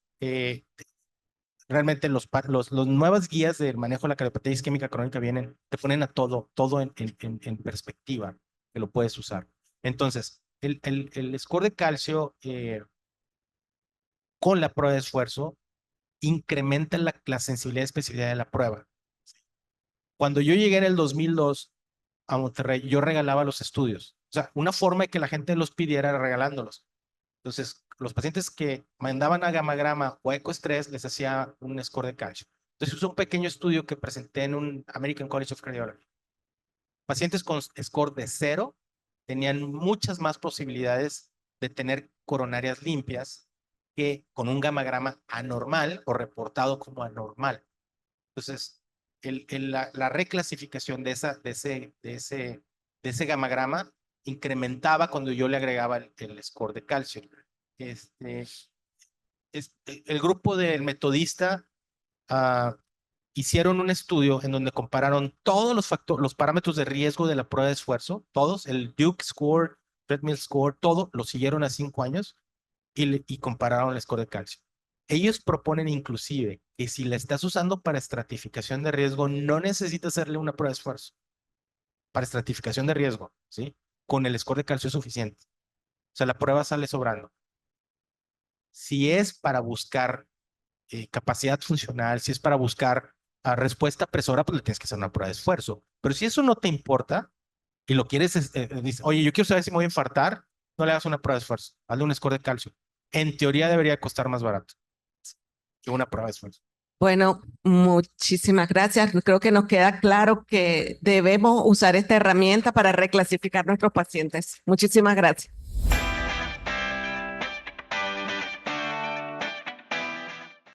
realmente los nuevas guías del manejo de la cardiopatía isquémica crónica te ponen a todo en perspectiva, que lo puedes usar. Entonces, el score de calcio con la prueba de esfuerzo incrementa la sensibilidad y especificidad de la prueba. Cuando yo llegué en el 2002 a Monterrey, yo regalaba los estudios. O sea, una forma de que la gente los pidiera era regalándolos. Entonces, los pacientes que mandaban a gamagrama o ecoestrés les hacía un score de calcio. Entonces, hice un pequeño estudio que presenté en un American College of Cardiology. Pacientes con score de 0 tenían muchas más posibilidades de tener coronarias limpias que con un gamagrama anormal o reportado como anormal. Entonces, la reclasificación de ese gamagrama incrementaba cuando yo le agregaba el score de calcio. El grupo del metodista hicieron un estudio en donde compararon todos los parámetros de riesgo de la prueba de esfuerzo, todos, el Duke Score, Treadmill Score, todo, lo siguieron a 5 años y compararon el score de calcio. Ellos proponen inclusive que si la estás usando para estratificación de riesgo, no necesitas hacerle una prueba de esfuerzo. Para estratificación de riesgo, ¿sí? Con el score de calcio suficiente. O sea, la prueba sale sobrando. Si es para buscar capacidad funcional, si es para buscar respuesta presora, pues le tienes que hacer una prueba de esfuerzo. Pero si eso no te importa y lo quieres, dices, oye, yo quiero saber si me voy a infartar, no le hagas una prueba de esfuerzo, hazle un score de calcio. En teoría debería costar más barato que una prueba de esfuerzo. Bueno, muchísimas gracias. Creo que nos queda claro que debemos usar esta herramienta para reclasificar nuestros pacientes. Muchísimas gracias.